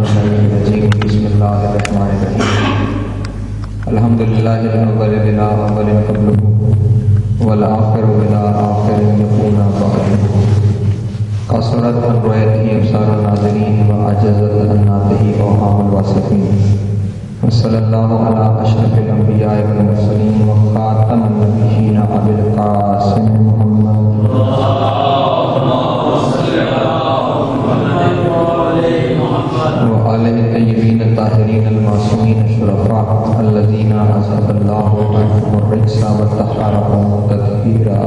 الرجيم بسم الله الرحمن الرحيم الحمد لله الأول بلا أول قبله والآخر بلا آخر يكون بعده قصرت عن رؤيته أبصار الناظرين وعجزت عن ناطقه أوهام الواصفين وصلى الله على أشرف الأنبياء والمرسلين وخاتم النبيين أبي القاسم محمد وآله الطيبين الطاهرين المعصومين الشرفاء الذين أذهب الله عنهم الرجس وطهرهم تطهيرا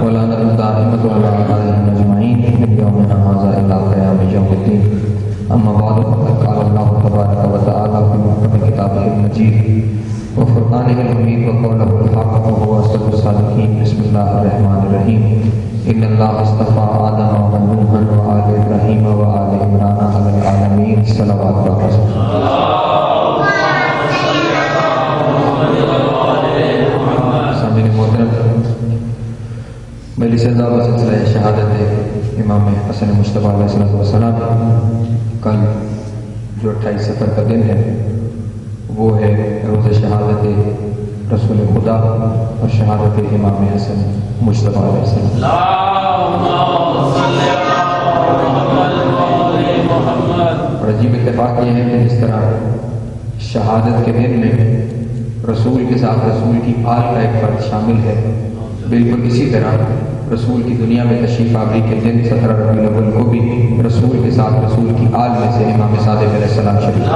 ولعنة دائمة على أعدائهم أجمعين من يومنا هذا إلى قيام يوم الدين. أما بعد فقد قال الله تبارك وتعالى في محكم كتابه المجيد وفرقانه الحميد وقوله الحق وهو أصدق الصادقين. بسم الله الرحمن الرحيم إن الله اصطفى آدم ونوحا وآل إبراهيم وآل عمران على العالمين صلوات الله. سامعین محترم، مجلس ذا و سلسلہ شہادت امام حسن مصطفیٰ علیہ السلام کل جو 28 سفر کا دن ہے وہ ہے روز شہادت رسول خدا اور شہادت امام حسن مصطفیٰ علیہ السلام. اور عجیب اتفاق یہ ہے کہ جس طرح شہادت کے دن میں رسول کے ساتھ رسول کی آل کا ایک فرد شامل ہے، بالکل اسی طرح رسول کی دنیا میں تشریف آوری کے دن 17 ربیع الاول کو بھی رسول کے ساتھ رسول کی آل میں سے امام صادق علیہ السلام شریف.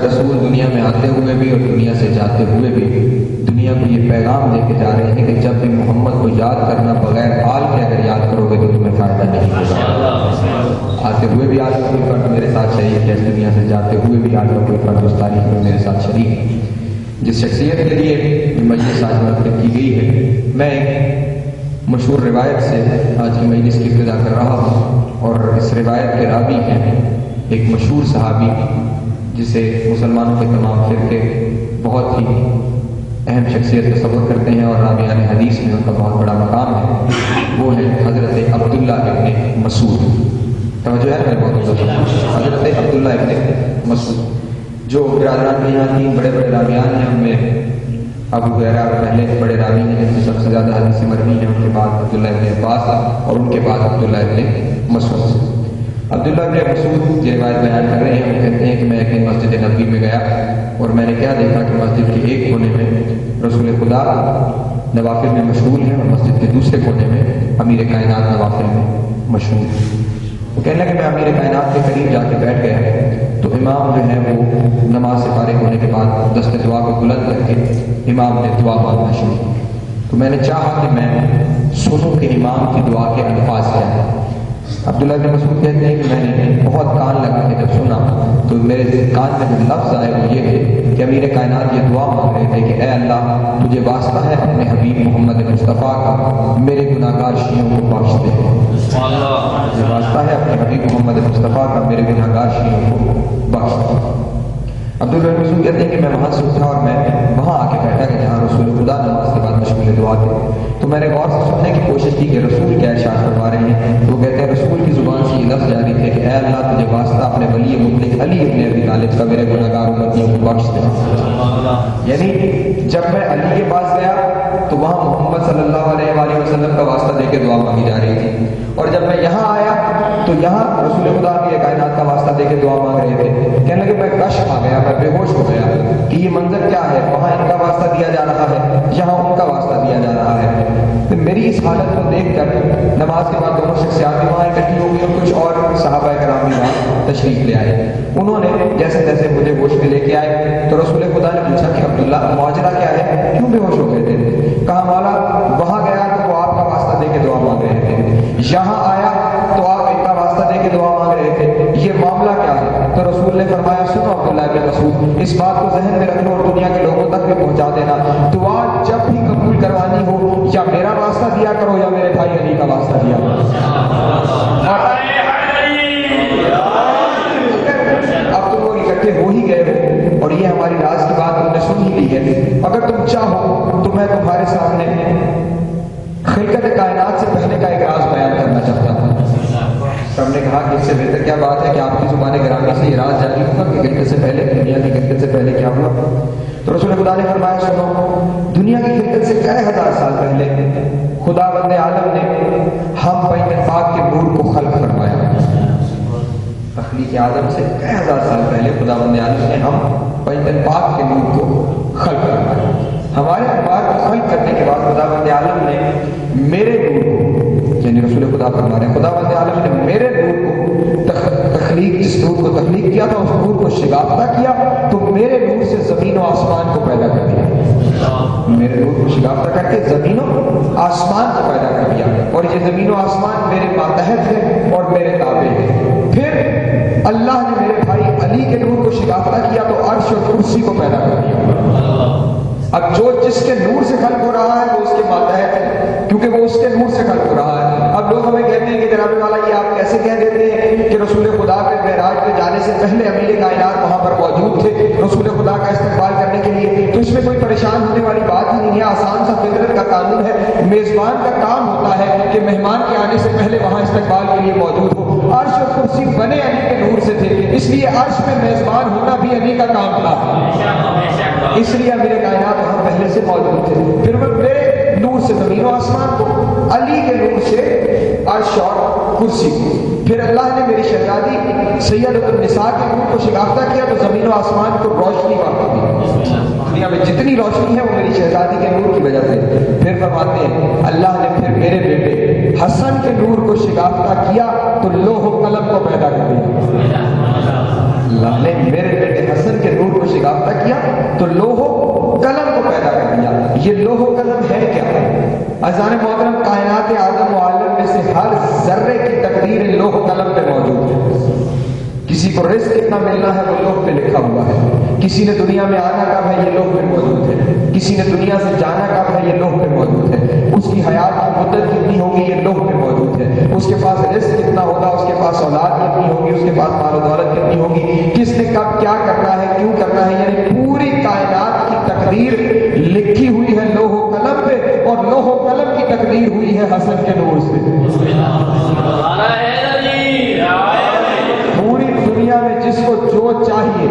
رسول دنیا میں آتے ہوئے بھی اور دنیا سے جاتے ہوئے بھی دنیا کو یہ پیغام دے کے جا رہے ہیں کہ جب بھی محمد کو یاد کرنا بغیر آل کے اگر یاد کرو گے تو تمہیں فائدہ نہیں ہوگا. آتے ہوئے بھی آج کا کوئی فرد میرے ساتھ شریک ہے، دنیا سے جاتے ہوئے بھی آج کا کوئی فرد اس تاریخ میں میرے ساتھ شریک ہے. جس شخصیت کے لیے مجلس آج منعقد کی گئی ہے، میں ایک مشہور روایت سے آج کی مجلس کی ابتدا کر رہا ہوں. اور اس روایت کے راوی ہیں ایک مشہور صحابی جسے مسلمانوں کے تمام فرقے بہت ہی اہم شخصیت تصور کرتے ہیں اور راویان حدیث میں ان کا بہت بڑا مقام ہے. وہ ہے حضرت عبداللہ ابن مسعود. توجہ ہے میرے بہت حضرت عبداللہ ابن مسعود جو برادران میں یہاں 3 بڑے بڑے راویان ہیں. ان میں ابو ہریرہ پہلے بڑے راوی ہیں جن میں سب سے زیادہ حدیث مروی ہیں، ان کے بعد عبداللہ ابن عباس اور ان کے بعد عبداللہ ابن مسعود. عبداللہ ابن مسعود یہ روایت بیان کر رہے ہیں. وہ کہتے ہیں کہ میں ایک دن مسجد نبوی میں گیا اور میں نے کیا دیکھا کہ مسجد کے ایک کونے میں رسول خدا نوافل میں مشغول ہیں اور مسجد کے دوسرے کونے میں امیر کائنات نوافل میں مشغول ہیں. وہ کہنے لگے کہ میں امیر کائنات کے قریب جا کے بیٹھ گیا تو امام جو ہے وہ نماز سے فارغ ہونے کے بعد دست دعا کو بلند کر کے امام نے دعا مانگنا شروع کی. تو میں نے چاہا کہ میں سنوں کہ امام کی دعا کے الفاظ کیا ہیں. عبداللہ بن مسعود کہتے ہیں کہ میں نے بہت کان لگا کے جب سنا تو میرے کان میں جو لفظ آئے وہ یہ ہے کہ امیر کائنات یہ دعا مانگ رہے تھے کہ اے اللہ تجھے واسطہ ہے اپنے حبیب محمد مصطفیٰ کا میرے گناہگار شیعوں کو بخش دے. مجھے واسطہ ہے اپنے حبیب محمد مصطفیٰ کا میرے گناہگار شیعوں کو بخش دے. عبداللہ بن مسعود کہتے ہیں کہ میں وہاں سے اٹھا اور میں وہاں آ کے بیٹھا کہ جہاں رسول خدا نماز کے بعد مشغول دعا تھے. تو میں نے غور سے سننے کی کوشش کی کہ رسول کیا ارشاد فرما رہے ہیں. تو کہتے ہیں رسول کی زبان سے یہ لفظ جاری تھے کہ اے اللہ تجھے واسطہ اپنے ولی مطلق علی ابن ابی طالب کا میرے گناہگار امتیوں کو بخش دے. یعنی جب میں علی کے پاس گیا تو وہاں محمد صلی اللہ علیہ وآلہ وسلم کا واسطہ دے کے دعا مانگی جا رہی تھی، اور جب میں یہاں آیا تو یہاں رسول خدا کی کائنات کا واسطہ دے کے دعا مانگ رہے تھے. کہنے لگے میں کش آ گیا، میں بے ہوش ہو گیا کہ یہ منظر کیا ہے. وہاں ان کا واسطہ دیا جا رہا ہے، یہاں ان کا واسطہ دیا جا رہا ہے. تو میری اس حالت کو دیکھ کر نماز کے بعد دونوں شخصیات بھی وہاں اکٹھی ہو گئی اور کچھ اور صحابہ کرام بھی وہاں تشریف لے آئے. انہوں نے جیسے جیسے مجھے ہوش میں لے کے آئے تو رسول خدا نے پوچھا کہ عبداللہ ماجرا کیا ہے، کیوں بے ہوش ہو گئے تھے؟ کہا مولا وہاں گیا تو وہ آپ کا واسطہ دے کے دعا مانگ رہے تھے، یہاں آیا تو آپ ان کا واسطہ دے کے دعا مانگ رہے تھے، یہ معاملہ کیا ہے؟ تو رسول نے فرمایا سنو عبداللہ بن مسعود، اس بات کو ذہن میں رکھنا اور دنیا کے لوگوں تک بھی پہنچا دینا. دعا جب بھی قبول کروانی ہو یا میرا واسطہ دیا کرو یا میرے بھائی علی کا واسطہ دیا کرو. اب تو وہ اکٹھے ہو ہی گئے ہو اور یہ ہماری راز کی بات بات تم نے سن ہی لی ہے، اگر تم چاہو تو میں تمہارے سامنے خلقت کائنات سے پہلے کا ایک راز بیان کرنا چاہتا ہوں۔ ہم نے کہا کہ اس سے بہتر کیا بات ہے کہ آپ کی زبان گرامی سے یہ راز جاری ہوگا کہ خلقت سے پہلے، دنیا کی خلقت سے پہلے کیا ہوا۔ تو رسول خدا نے فرمایا سنو، دنیا کی خلقت سے کئی ہزار سال پہلے خدا بند عالم نے ہم پیغمبر پاک کے نور کو خلق فرمایا۔ تخلیق آدم سے کئی ہزار سال پہلے خدا بند عالم نے ہم پیغمبر پاک کے نور کو خلق فرمایا۔ ہمارے اخبار کو خلق کرنے کے بعد خدا بند عالم نے میرے نور کو، یعنی رسول خدا فرما رہے ہیں، خدا بند عالم نے میرے نور کو تخلیق، جس نور کو تخلیق کیا تھا اس نور کو شگافتہ کیا، تو میرے نور سے زمین و آسمان کو پیدا کر دیا۔ میرے نور کو شگافتہ کر کے زمین و آسمان کو پیدا کر دیا، اور یہ زمین و آسمان میرے ماتحت ہے اور میرے تابع ہے۔ پھر اللہ نے میرے بھائی علی کے نور کو شگافتہ کیا تو عرش اور کرسی کو پیدا کر دیا۔ اب جو جس کے نور سے خلق ہو رہا ہے وہ اس کے ماتحت ہے، کیونکہ وہ اس کے نور سے خلق ہو رہا ہے۔ اب لوگ ہمیں کہتے ہیں کہ جناب والا یہ آپ کیسے کہہ دیتے ہیں کہ رسول خدا کے معراج پہ جانے سے پہلے امیر کائنات وہاں پر موجود تھے رسول خدا کا استقبال کرنے کے لیے، تو اس میں کوئی پریشان ہونے والی بات ہی نہیں ہے، آسان سا فطرت کا قانون ہے۔ میزبان کا کام ہوتا ہے کہ مہمان کے آنے سے پہلے وہاں استقبال کے لیے موجود ہو۔ عرش اور کرسی بنے علی کے نور سے تھے، اس لیے عرش میں میزبان ہونا بھی علی کا کام تھا، اس لیے امیر کائنات وہاں پہلے سے موجود تھے۔ پھر وہ میرے نور سے زمین و آسمان کو، علی کے نور سے عرش اور کرسی کو۔ پھر اللہ نے میری شہزادی سیدۃ النساء کے نور کو شگافتہ کیا تو زمین و آسمان کو روشنی واقع ہوئی۔ دنیا میں جتنی روشنی ہے وہ میری شہزادی کے نور کی وجہ سے۔ پھر فرماتے ہیں اللہ نے پھر میرے بیٹے حسن کے نور کو شگافتہ کیا تو لوح و قلم کو پیدا کر دیا۔ اللہ نے میرے بیٹے حسن کے نور کو شگافتہ کیا تو لوح و قلم کو پیدا کر دیا۔ یہ لوح و قلم ہے کیا؟ عزیزان محترم، کائنات آدم و عالم میں سے ہر ذرے کی تقدیر لوح و قلم پہ موجود ہے۔ کسی کو رزق کتنا ملنا ہے وہ لوح پہ لکھا ہوا ہے، کسی نے دنیا میں آنا کب ہے یہ لوح پہ موجود ہے، کسی نے دنیا سے جانا کب ہے یہ لوح پہ موجود ہے، اس کی حیات کی مدت کتنی ہوگی یہ لوح پہ موجود ہے، اس کے پاس رزق کتنا ہوگا، اس کے پاس اولاد کتنی ہوگی، اس کے پاس مال و دولت کتنی ہوگی، کس نے کب کیا کرنا ہے، کیوں کرنا ہے، یعنی پوری کائنات کی تقدیر لکھی ہوئی ہے لوح و قلم پہ، اور لوح و قلم کی تقدیر ہوئی ہے حسن کے نور سے۔ پوری دنیا میں جس کو جو چاہیے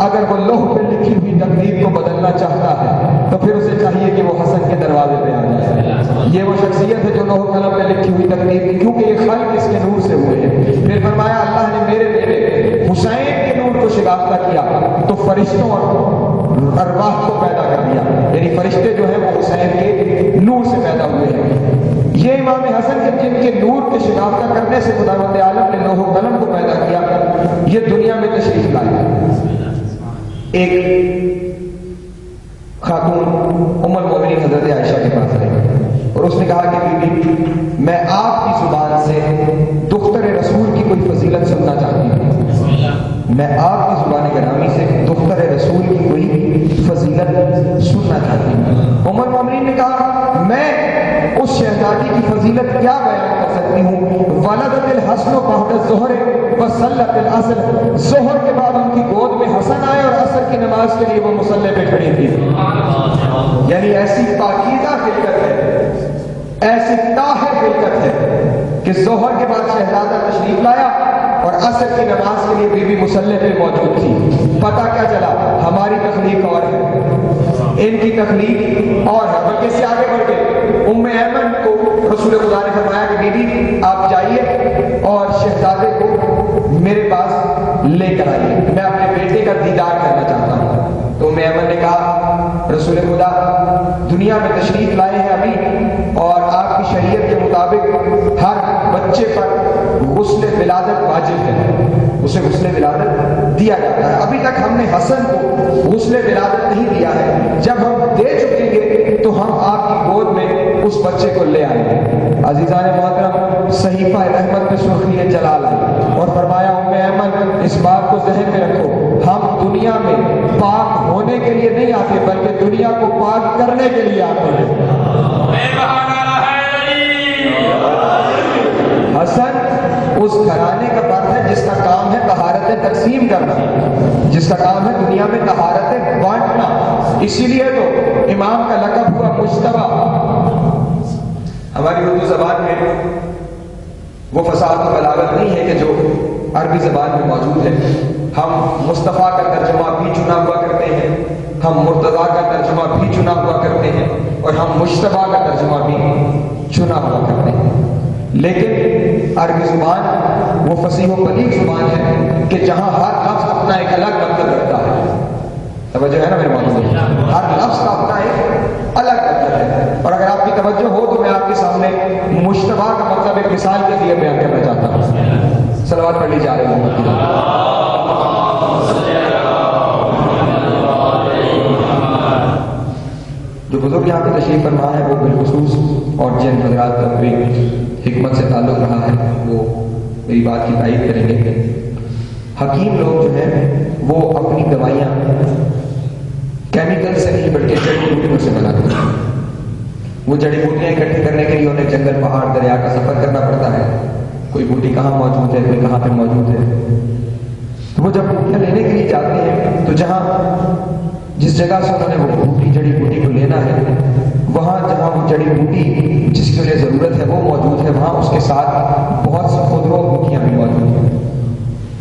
اگر وہ لوح پہ لکھی ہوئی تقدیر کو بدلنا چاہتا ہے تو پھر اسے چاہیے کہ وہ حسن کے دروازے پہ آ جائے۔ یہ وہ شخصیت ہے جو لوح قلم پہ لکھی ہوئی تقدیر کی، کیونکہ یہ خلق اس کے نور سے ہوئے ہیں۔ پھر فرمایا اللہ نے میرے بیٹے حسین کے نور کو شگافتہ کیا تو فرشتوں اور ارواح کو پیدا کر دیا، یعنی فرشتے جو ہیں وہ حسین کے نور سے پیدا ہوئے ہیں۔ یہ امام حسن کے جن کے نور کے شگافتہ کرنے سے خداوند عالم نے لوح و قلم کو پیدا کیا، یہ دنیا میں تشریف لائے۔ ایک خاتون ام المومنین حضرت عائشہ کے پاس آئی اور اس نے کہا کہ بی بی میں آپ کی زبان سے دختر رسول کی کوئی فضیلت سننا چاہتی ہوں، میں آپ کی زبان گرامی سے دختر رسول کی کوئی فضیلت سننا چاہتی ہوں۔ ام المومنین نے کہا میں اس شہزادی کی فضیلت کیا بیان کر سکتی ہوں، ولدت الحسن بعد الظہر وصلت العصر، ظہر کے بعد ان کی گود میں حسن آئے اور عصر کی نماز کے لیے وہ مصلی پہ کھڑی تھی۔ یعنی ایسی پاکیزہ خلقت ہے، ایسی طاہر خلقت ہے کہ ظہر کے بعد شہزادہ تشریف لایا اور عصر کی نماز کے لیے بی بی مصلی پہ موجود تھی۔ پتہ کیا چلا ہماری تخلیق اور ہے، ان کی تخلیق اور ہے، بلکہ اس سے آگے بڑھ کے ام ایمن کو رسول خدا نے فرمایا کہ بی بی آپ جائیے اور شہزادے کو میرے پاس لے کر آئیے، میں اپنے بیٹے کا دیدار کرنا چاہتا ہوں۔ تو ام ایمن نے کہا رسول خدا دنیا میں تشریف لائے ہیں ابھی، اور آپ کی شریعت کے مطابق ہر بچے پر غسل ولادت واجب ہے، اسے غسل ولادت دیا جاتا ہے۔ ابھی تک ہم نے حسن کو غسل ولادت نہیں دیا ہے، جب ہم دے چکیں گے تو ہم آپ کی گود میں اس بچے کو لے آئیں گے۔ عزیزان محترم، صحیفہ رحمت میں سرخی جلال آئی اور فرمایا ام ایمن اس بات کو ذہن میں رکھو، ہم دنیا میں پاک ہونے کے لیے نہیں آتے بلکہ دنیا کو پاک کرنے کے لیے آتے ہیں۔ حسن اس گھرانے کا فرد ہے جس کا کام ہے طہارت تقسیم کرنا، جس کا کام ہے دنیا میں طہارتیں بانٹنا. اسی لیے تو امام کا لقب ہوا مجتبی. ہماری اردو زبان میں وہ فصاحت و بلاغت نہیں ہے کہ جو عربی زبان میں موجود ہے. ہم مصطفیٰ کا ترجمہ بھی چنا ہوا کرتے ہیں، ہم مرتضیٰ کا ترجمہ بھی چنا ہوا کرتے ہیں، اور ہم مجتبی کا ترجمہ بھی چنا ہوا کرتے ہیں. لیکن عربی زبان وہ فصیح و بلیغ زبان ہے کہ جہاں ہر لفظ اپنا ایک الگ مطلب رکھتا ہے. توجہ ہے نا میرے موضوع؟ ہر لفظ کا اپنا ایک الگ مطلب ہے. اور اگر آپ کی توجہ ہو تو میں آپ کے سامنے مجتبی کا مطلب ایک مثال کے لیے بیان کرنا چاہتا ہوں. صلوات پڑھ لی جا رہی ہے. جو بزرگ یہاں پہ تشریف فرما ہے وہ بالخصوص اور جن حضرات کا بھی حکمت سے تعلق رہا ہے وہ میری بات کی تائید کریں گے. حکیم لوگ جو ہیں وہ اپنی دوائیاں کیمیکل سے نہیں بلکہ جڑی بوٹیوں سے بناتے ہیں. وہ جڑی بوٹیاں اکٹھی کرنے کے لیے انہیں جنگل پہاڑ دریا کا سفر کرنا پڑتا ہے. کوئی بوٹی کہاں موجود ہے، کوئی کہاں پہ موجود ہے. تو وہ جب بوٹیاں لینے کے لیے جاتے ہیں تو جس جگہ سے انہوں نے وہ بوٹی جڑی بوٹی کو لینا ہے وہاں جہاں وہ جڑی بوٹی جس کی انہیں ضرورت ہے وہ موجود ہے، وہاں اس کے ساتھ بہت سی خودرو بوٹیاں بھی موجود ہیں.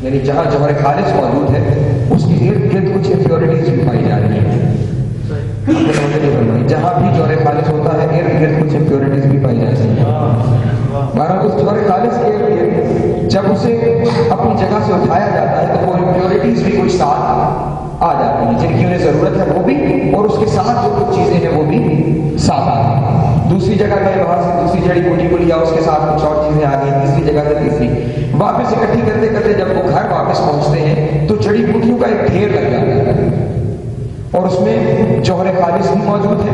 یعنی جہاں جوہر خالص موجود ہے اس کی ارد گرد کچھ امپیورٹیز بھی پائی جا رہی ہیں. جہاں بھی جوہر خالص ہوتا ہے ارد گرد کچھ امپیورٹیز بھی پائی جاتی ہیں. بہرحال اس جوہر خالص کے ارد گرد جب اسے اپنی جگہ سے اٹھایا جاتا ہے تو وہ امپیورٹیز بھی کچھ ساتھ آ جاتی ہیں جن کی انہیں ضرورت ہے وہ بھی، اور اس کے ساتھ جو کچھ چیزیں ہیں وہ بھی ساتھ آ گئی. دوسری جگہ گئے، وہاں سے دوسری جڑی بوٹی کو لیا، اس کے ساتھ کچھ اور چیزیں آ گئی. تیسری جگہ سے تیسری، واپس اکٹھی کرتے کرتے جب وہ گھر واپس پہنچتے ہیں تو جڑی بوٹیوں کا ایک ڈھیر لگ جاتا ہے اور اس میں جوہر خالص بھی موجود ہے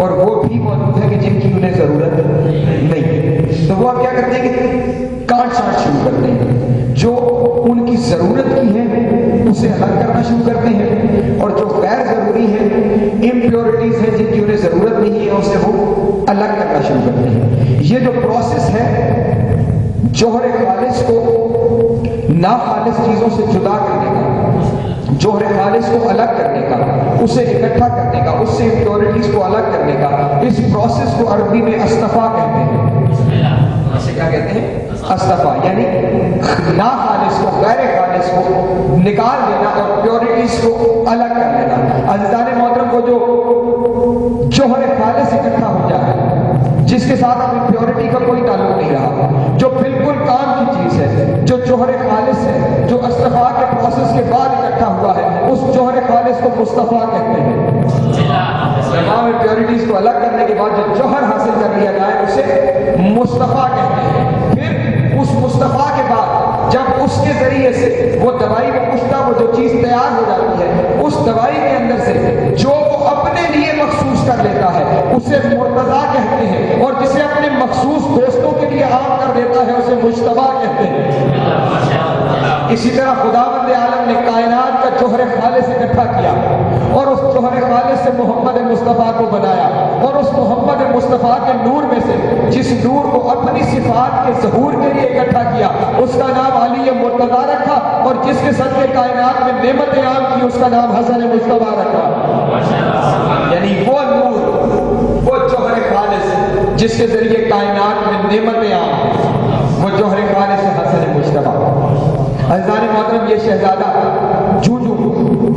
اور وہ بھی موجود ہے کہ جن کی انہیں ضرورت نہیں ہے. تو وہ اب کیا کرتے ہیں کہ کاٹ چھانٹ شروع کرتے ہیں. جو ان کی ضرورت کی ہے اسے الگ کرنا شروع کرتے ہیں، اور جو غیر ضروری ہے امپیورٹیز ہیں جن کی انہیں ضرورت نہیں ہے اسے وہ الگ کرنا شروع کرتے ہیں. یہ جو پروسیس ہے جوہر خالص کو ناخالص چیزوں سے جدا کرنے کا، جوہر خالص کو الگ کرنے کا، اسے اکٹھا کرنے کا، اس سے امپیورٹیز کو الگ کرنے کا، اس پروسیس کو عربی میں اصطفا کہتے ہیں. اسے کیا کہتے ہیں؟ اصطفا. یعنی ناخالص کو، غیر خالص کو نکال دینا اور پیورٹیز کو الگ کر لینا. عزیزان محترم کو جو جوہر خالص اکٹھا ہو جائے، جس کے ساتھ اپنی پیورٹی کا کوئی تعلق نہیں رہا، جو بالکل کام کی چیز ہے، جو جوہر خالص ہے، جو اصطفا کے پروسیس کے بعد اکٹھا ہوا ہے، اس جوہر خالص کو مصطفیٰ کہتے ہیں. تمام پیورٹیز کو الگ کرنے کے بعد جو جوہر حاصل کر لیا جائے اسے مصطفیٰ کہتے ہیں. پھر اس مصطفیٰ کے بعد جب اس کے ذریعے سے وہ دوائی کو پشتا وہ جو چیز تیار ہو جاتی ہے، اس دوائی کے اندر سے جو وہ اپنے لیے مخصوص کر لیتا ہے اسے مرتضیٰ کہتے ہیں، اور جسے اپنے مخصوص دوستوں کے لیے عام کر دیتا ہے اسے مجتبی کہتے ہیں. اسی طرح خداوند عالم نے کائنات کا جوہر خالص اکٹھا کیا اور اس جوہر خالص سے محمد مصطفیٰ کو بنایا، اور اس محمد مصطفیٰ کے نور میں سے جس نور کو اپنی صفات کے ظہور کے لیے اکٹھا کیا اس کا نام علی مرتضیٰ رکھا، اور جس کے صدقے کائنات میں نعمت عام کی اس کا نام حسن مجتبی رکھا. یعنی وہ نور، وہ جوہر خالص جس کے ذریعے کائنات میں نعمت عام، وہ جوہر خالص حسن مجتبی. عزیزان محترم یہ شہزادہ جو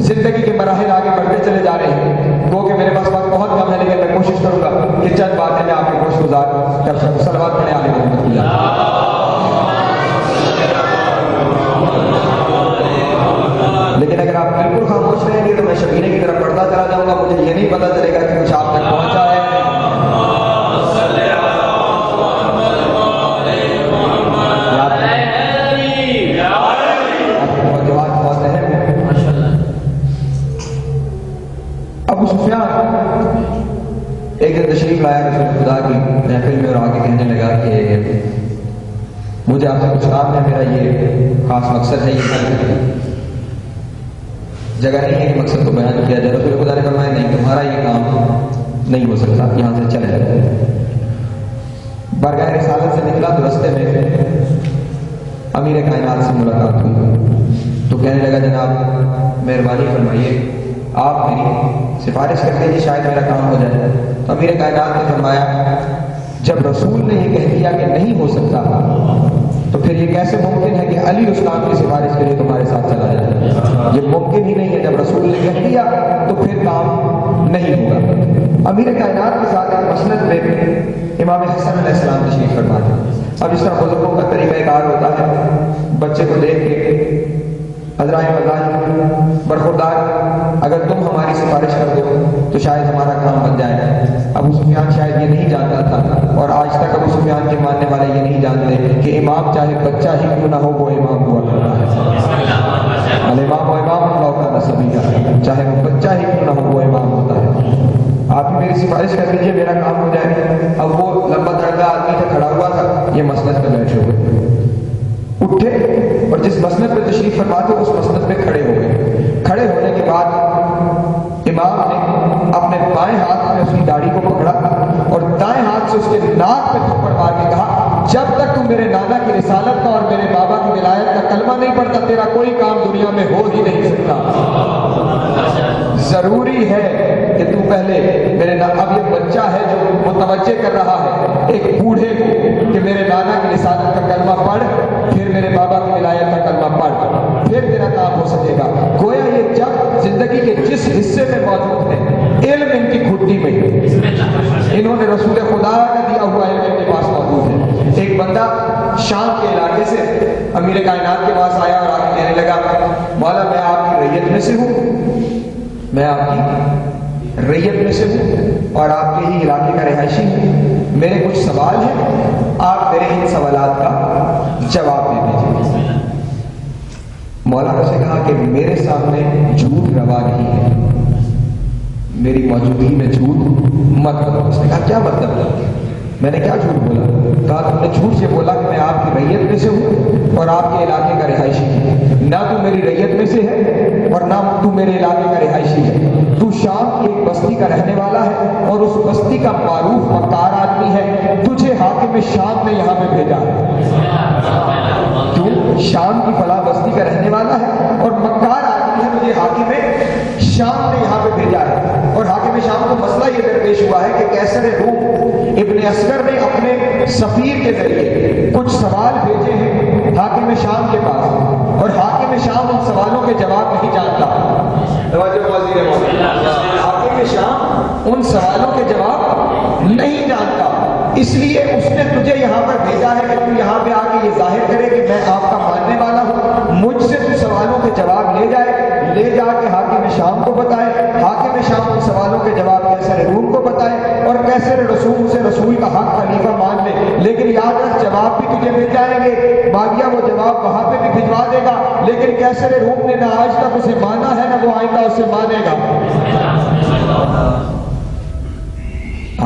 زندگی کے مراحل آگے بڑھتے چلے جا رہے ہیں. گو کہ میرے پاس وقت بہت کم ہے لیکن میں کوشش کروں گا کہ چند باتیں میں آپ کے گوش گزار کر سکوں. صلوات پڑھیں علی محمد اللہ. لیکن اگر آپ بالکل خاموش رہیں گے تو میں شبینے کی طرف بڑھتا چلا جاؤں گا، مجھے یہ نہیں پتا چلے گا کہ کچھ آپ تک پہنچا ہے. ابو سفیان ایک دن تشریف لایا رسول خدا کی محفل میں اور آگے کہنے لگا کہ مجھے آپ سے کچھ کام ہے، میرا یہ خاص مقصد ہے، یہ جگہ نہیں ہے کہ مقصد کو بیان کیا جائے. رسول خدا نے فرمایا نہیں، تمہارا یہ کام نہیں ہو سکتا، یہاں سے چلے جائے. بارگاہ رسالت سے نکلا تو رستے میں امیر کائنات سے ملاقات ہوئی تو کہنے لگا جناب مہربانی فرمائیے آپ میری سفارش کر دیجیے شاید میرا کام ہو جائے. تو امیر کائنات نے فرمایا جب رسول نے یہ کہہ دیا کہ نہیں ہو سکتا تو پھر یہ کیسے ممکن ہے کہ علی اس کام کی سفارش کے لیے تمہارے ساتھ چلا جائے؟ یہ ممکن ہی نہیں ہے. جب رسول نے کہہ دیا تو پھر کام نہیں ہوگا. امیر کائنات کے ساتھ ایک مسند میں امام حسن علیہ السلام تشریف فرما تھا. اب اس طرح بزرگوں کا طریقہ کار ہوتا ہے بچے کو دیکھ کے حضرائے مزاج برخوردار اگر تم ہماری سفارش کر دو تو شاید ہمارا کام بن جائے. ابو سفیان شاید یہ نہیں جانتا تھا اور آج تک ابو سفیان کے ماننے والے یہ نہیں جانتے کہ امام چاہے بچہ ہی کیوں نہ ہو وہ امام ہوا کرتا ہے. الامام و امام اللہ کا نصبی کا چاہے وہ بچہ ہی کیوں نہ ہو وہ امام ہوتا ہے. آپ ہی میری سفارش کر دیجیے میرا کام ہو جائے. اب وہ لمبا تڑکا آدمی تھا کھڑا ہوا تھا یہ مسند پہ بیٹھے ہوئے اٹھے اور جس مسند پہ تشریف فرما تھے اس مسند پہ کھڑے ہو گئے. کھڑے ہونے کے بعد امام نے اپنے بائیں ہاتھ میں اس کی داڑھی کو پکڑا اور دائیں ہاتھ سے اس کے ناک پہ تھپڑ مار کے کہا جب تک تم میرے نانا کی رسالت کا اور میرے بابا کی ولایت کا کلمہ نہیں پڑھتا تیرا کوئی کام دنیا میں ہو ہی نہیں سکتا. ضروری ہے کہ تو پہلے میرے اب یہ بچہ ہے جو متوجہ کر رہا ہے ایک بوڑھے کو کہ میرے نانا کی رسالت کا کلمہ پڑھ پھر میرے بابا کی ولایت کا کلمہ پڑھ پھر تیرا کام ہو سکے گا. گویا یہ جب زندگی کے جس حصے میں موجود ہے علم ان کی گھٹی میں انہوں نے رسول خدا کا دیا ہوا علم ان کے پاس موجود ہے. ایک بندہ شام کے علاقے سے امیر کائنات کے پاس آیا اور آگے کہنے لگا مولا میں آپ کی ریت میں سے ہوں میں آپ کی ریت میں سے ہوں اور آپ کے ہی علاقے کا رہائشی ہوں. میرے کچھ سوال ہیں آپ میرے ان سوالات کا جواب دے دیجیے. مولا نے سے کہا کہ میرے سامنے جھوٹ روا نہیں ہے میری موجودگی میں جھوٹ مت بولو. اس نے کہا کیا مطلب میں نے کیا جھوٹ بولا؟ کہا تم نے جھوٹ سے بولا کہ میں آپ کی ریت میں سے ہوں اور آپ کے علاقے کا رہائشی ہوں. نہ تو میری ریت میں سے ہے اور نہ تو میرے علاقے کا رہائشی ہے. تو شام کی ایک بستی کا رہنے والا ہے اور اس بستی کا معروف مکار آدمی ہے. تجھے حاکم شام نے یہاں پہ بھیجا ہے. تو شام کی فلاں بستی کا رہنے والا ہے اور مکار آدمی ہے مجھے حاکم شام نے یہاں پہ بھیجا ہے. اور حاکم شام کو مسئلہ یہ درپیش ہوا ہے کہ کیسر روم ابن اصغر نے اپنے سفیر کے ذریعے کچھ سوال بھیجے ہیں حاکم شام کے پاس اور حاکم شام ان سوالوں کے جواب نہیں جانتا. حاکم شام ان سوالوں کے جواب نہیں جانتا اس لیے اس نے تجھے یہاں پر بھیجا ہے کہ تو یہاں پہ آ کے یہ ظاہر کرے کہ میں آپ کا ماننے والا ہوں. مجھ سے تو سوالوں کے جواب لے جا کے حاکم شام کو بتائے. حاکم شام ان سوالوں کے جواب کیسر روم کو بتائے اور کیسر رسول سے رسول کا حق خلیفہ مان لے. لیکن یاد رکھ جواب بھی تجھے مل جائیں گے. باغیہ وہ جواب وہاں پہ بھی بھجوا دے گا لیکن کیسر روم نے نہ آج تک اسے مانا ہے نہ وہ آئندہ اسے مانے گا.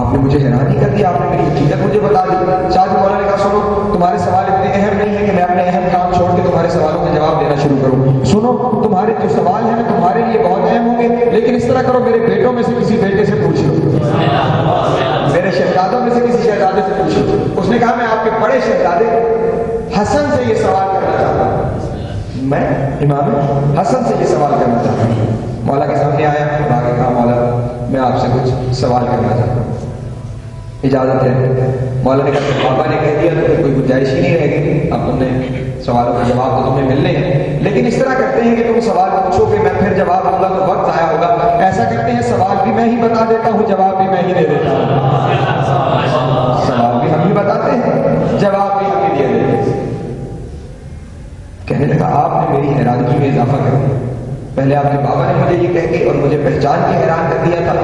آپ نے مجھے حیران ہی کر دیا. آپ نے میری حقیقت مجھے بتا دی. شاہ جی مولانا نے کہا سنو تمہارے سوال اتنے اہم نہیں ہیں کہ میں اپنے اہم کام چھوڑ کے تمہارے سوالوں کے جواب دینا شروع کروں. سنو تمہارے جو سوال ہیں تمہارے لیے بہت اہم ہوں گے لیکن اس طرح کرو میرے بیٹوں میں سے کسی بیٹے سے پوچھ لو میرے شہزادوں میں سے کسی شہزادے سے پوچھ لو. اس نے کہا میں آپ کے بڑے شہزادے حسن سے یہ سوال کرنا چاہتا ہوں. میں امام حسن سے یہ سوال کرنا چاہتا ہوں. مولا کے سامنے آیا اور آگے کہا مولا میں آپ سے کچھ سوال کرنا چاہتا ہوں اجازت ہے؟ مولا نے کہا کہ بابا نے کہہ دیا تو پھر کوئی گنجائش ہی نہیں رہے گی. اب تم نے سوالوں کے جواب تو تمہیں ملنے ہیں لیکن اس طرح کرتے ہیں کہ تم سوال پوچھو کہ میں پھر جواب دوں گا تو وقت ضائع ہوگا. ایسا کرتے ہیں سوال بھی میں ہی بتا دیتا ہوں جواب بھی میں ہی دے دیتا ہوں. سوال بھی ہم ہی بتاتے ہیں جواب بھی ہم ہی دے دیتے ہیں. کہنے لگا آپ نے میری حیرانگی میں اضافہ کر دیا. پہلے آپ کے بابا نے مجھے یہ کہہ کے اور مجھے پہچان کے حیران کر دیا تھا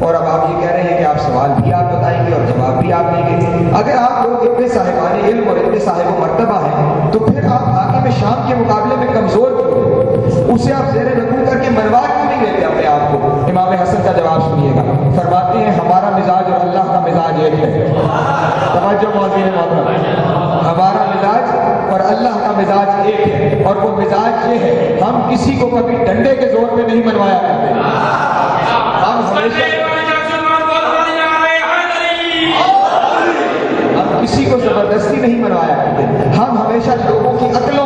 اور اب آپ یہ کہہ رہے ہیں کہ آپ سوال بھی آپ بتائیں گے اور جواب بھی آپ دیں گے. اگر آپ لوگ اتنے صاحبان علم اور اتنے صاحب و مرتبہ ہیں تو پھر آپ حاکم شام کے مقابلے میں کمزور کیوں؟ اسے آپ زیر نقو کر کے منوا کیوں نہیں لیتے اپنے آپ کو؟ امام حسن کا جواب سنیے گا. فرماتے ہیں ہمارا مزاج اور اللہ کا مزاج ایک ہے. توجہ معززین محترم, ہمارا مزاج اور اللہ کا مزاج ایک ہے اور وہ مزاج یہ ہے ہم کسی کو کبھی ڈنڈے کے زور پہ نہیں منوایا کرتے. ہم کسی کو زبردستی نہیں منوایا کرتے. ہم ہمیشہ لوگوں کی عقل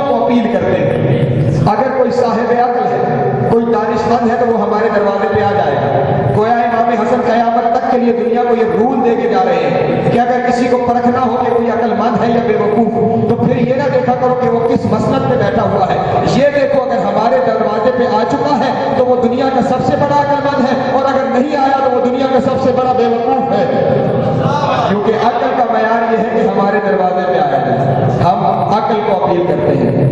لیے دنیا کو یہ رول دے کے جا رہے ہیں کہ اگر کسی کو پرکھنا ہو کہ کوئی عقل مند ہے یا بے وقوف، تو پھر یہ نہ دیکھا کرو کہ وہ کس مسلک پہ بیٹھا ہوا ہے، یہ دیکھو اگر ہمارے دروازے پہ آ چکا ہے تو وہ دنیا کا سب سے بڑا عقل مند ہے، اور اگر نہیں آیا تو وہ دنیا کا سب سے بڑا بے وقوف ہے، کیونکہ عقل کا معیار یہ ہے کہ ہمارے دروازے پہ آیا جائے۔ ہم عقل کو اپیل کرتے ہیں۔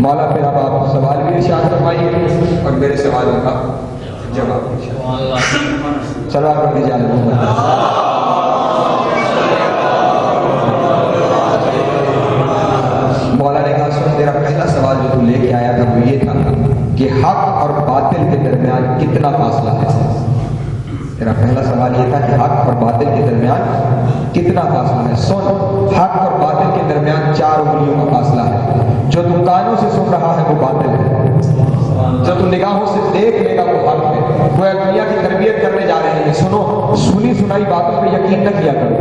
مولا پھر اب آپ سوال بھی ارشاد فرمائیے اور میرے سوالوں کا جواب سلام کر دیجیے۔ مولا نے کہا سن، تیرا پہلا سوال جو تو لے کے آیا تھا وہ یہ تھا کہ حق اور باطل کے درمیان کتنا فاصلہ ہے۔ تیرا پہلا سوال یہ تھا کہ حق اور باطل کے درمیان کتنا فاصلہ ہے۔ سن، حق اور باطل کے درمیان 4 انگلیوں کا فاصلہ ہے۔ جو تم کانوں سے سن رہا ہے وہ باطل ہے، جو تم نگاہوں سے دیکھ لے گا وہ حق ہے۔ وہ دنیا کی تربیت کرنے جا رہے ہیں، سنو، سنی سنائی باتوں پہ یقین نہ کیا کرو۔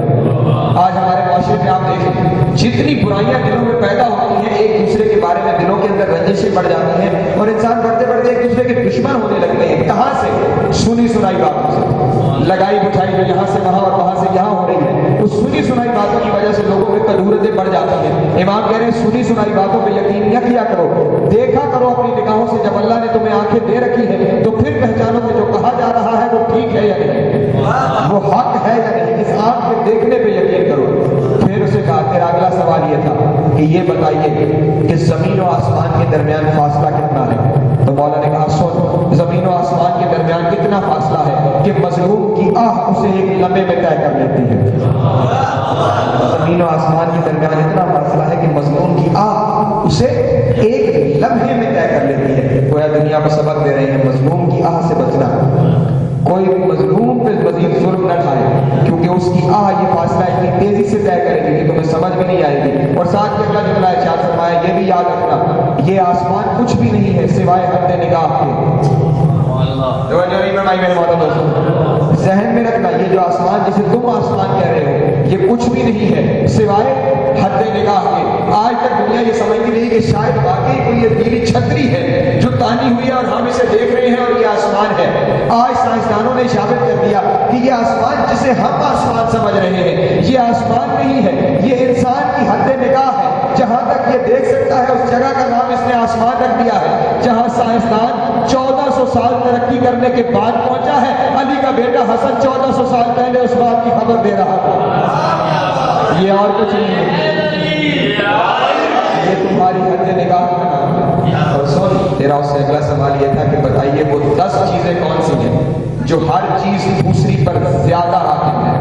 آج ہمارے معاشرے میں آپ دیکھیں جتنی برائیاں دلوں میں پیدا ہوتی ہیں، ایک دوسرے کے بارے میں دلوں کے اندر رنجشیں بڑھ جاتی ہیں اور انسان بڑھتے بڑھتے ایک دوسرے کے دشمن ہونے لگتے ہیں۔ کہاں سے؟ سنی سنائی باتوں سے، لگائی بچھائی جو یہاں سے وہاں اور وہاں سے یہاں ہو رہی ہے، اس سنی سنائی باتوں کی وجہ سے لوگوں میں کدورتیں بڑھ جاتی ہیں۔ امام کہہ رہے ہیں سنی سنائی باتوں پہ یقین نہ کیا کرو، دیکھا کرو اپنی نگاہوں سے۔ جب اللہ نے تمہیں آنکھیں دے رکھی ہے تو پھر پہچانو کہ جو کہا جا رہا ہے وہ ٹھیک ہے یا نہیں، وہ حق ہے یا نہیں، اس آنکھ کے دیکھنے پہ یقین کرو۔ پھر اسے کہا، تیرا اگلا سوال یہ تھا کہ یہ بتائیے کہ زمین و آسمان کے درمیان فاصلہ کتنا ہے؟ تو مولا نے کہا سن، زمین و آسمان کے درمیان کتنا فاصلہ ہے کہ مظلوم کی آہ اسے ایک لمحے میں طے کر لیتی ہے۔ زمین و آسمان کے درمیان اتنا فاصلہ ہے کہ مظلوم کی آہ اسے ایک لمحے میں طے کر لیتی ہے۔ گویا دنیا کو سبق دے رہے ہیں مظلوم کی آہ سے بچنا، کوئی مظلوم پہ مزید ظلم نہ ڈھائے، کیونکہ اس کی آہ یہ فاصلہ اتنی تیزی سے طے کرے گی کہ تمہیں سمجھ میں نہیں آئے گی۔ اور ساتھ میں اگلا جملہ ارشاد فرمایا، یہ بھی یاد رکھنا یہ آسمان کچھ بھی نہیں ہے سوائے حد نگاہ کے۔ ذہن میں رکھنا، یہ جو آسمان جسے تم آسمان کہہ رہے ہو یہ کچھ بھی نہیں ہے سوائے حد نگاہ کے۔ آج تک دنیا یہ سمجھتی رہی کہ شاید واقعی کوئی یہ نیلی چھتری ہے جو تانی ہوئی ہے اور ہم اسے دیکھ رہے ہیں اور یہ آسمان ہے۔ آج سائنسدانوں نے ثابت کر دیا کہ یہ آسمان جسے ہم آسمان سمجھ رہے ہیں یہ آسمان نہیں ہے، یہ انسان کی حد نگاہ ہے۔ جہاں تک یہ دیکھ سکتا ہے اس جگہ کا نام اس نے آسمان رکھ دیا ہے۔ جہاں سائنسدان 1400 سال ترقی کرنے کے بعد پہنچا ہے، علی کا بیٹا حسن 1400 سال پہلے اس بات کی خبر دے رہا تھا۔ یہ اور کچھ نہیں ہے، یہ تمہاری حد نگاہ کا نام ہے۔ اور سن، تیرا اس سے اگلا سوال یہ تھا کہ بتائیے وہ 10 چیزیں کون سی ہیں جو ہر چیز دوسری پر زیادہ حاکم ہے،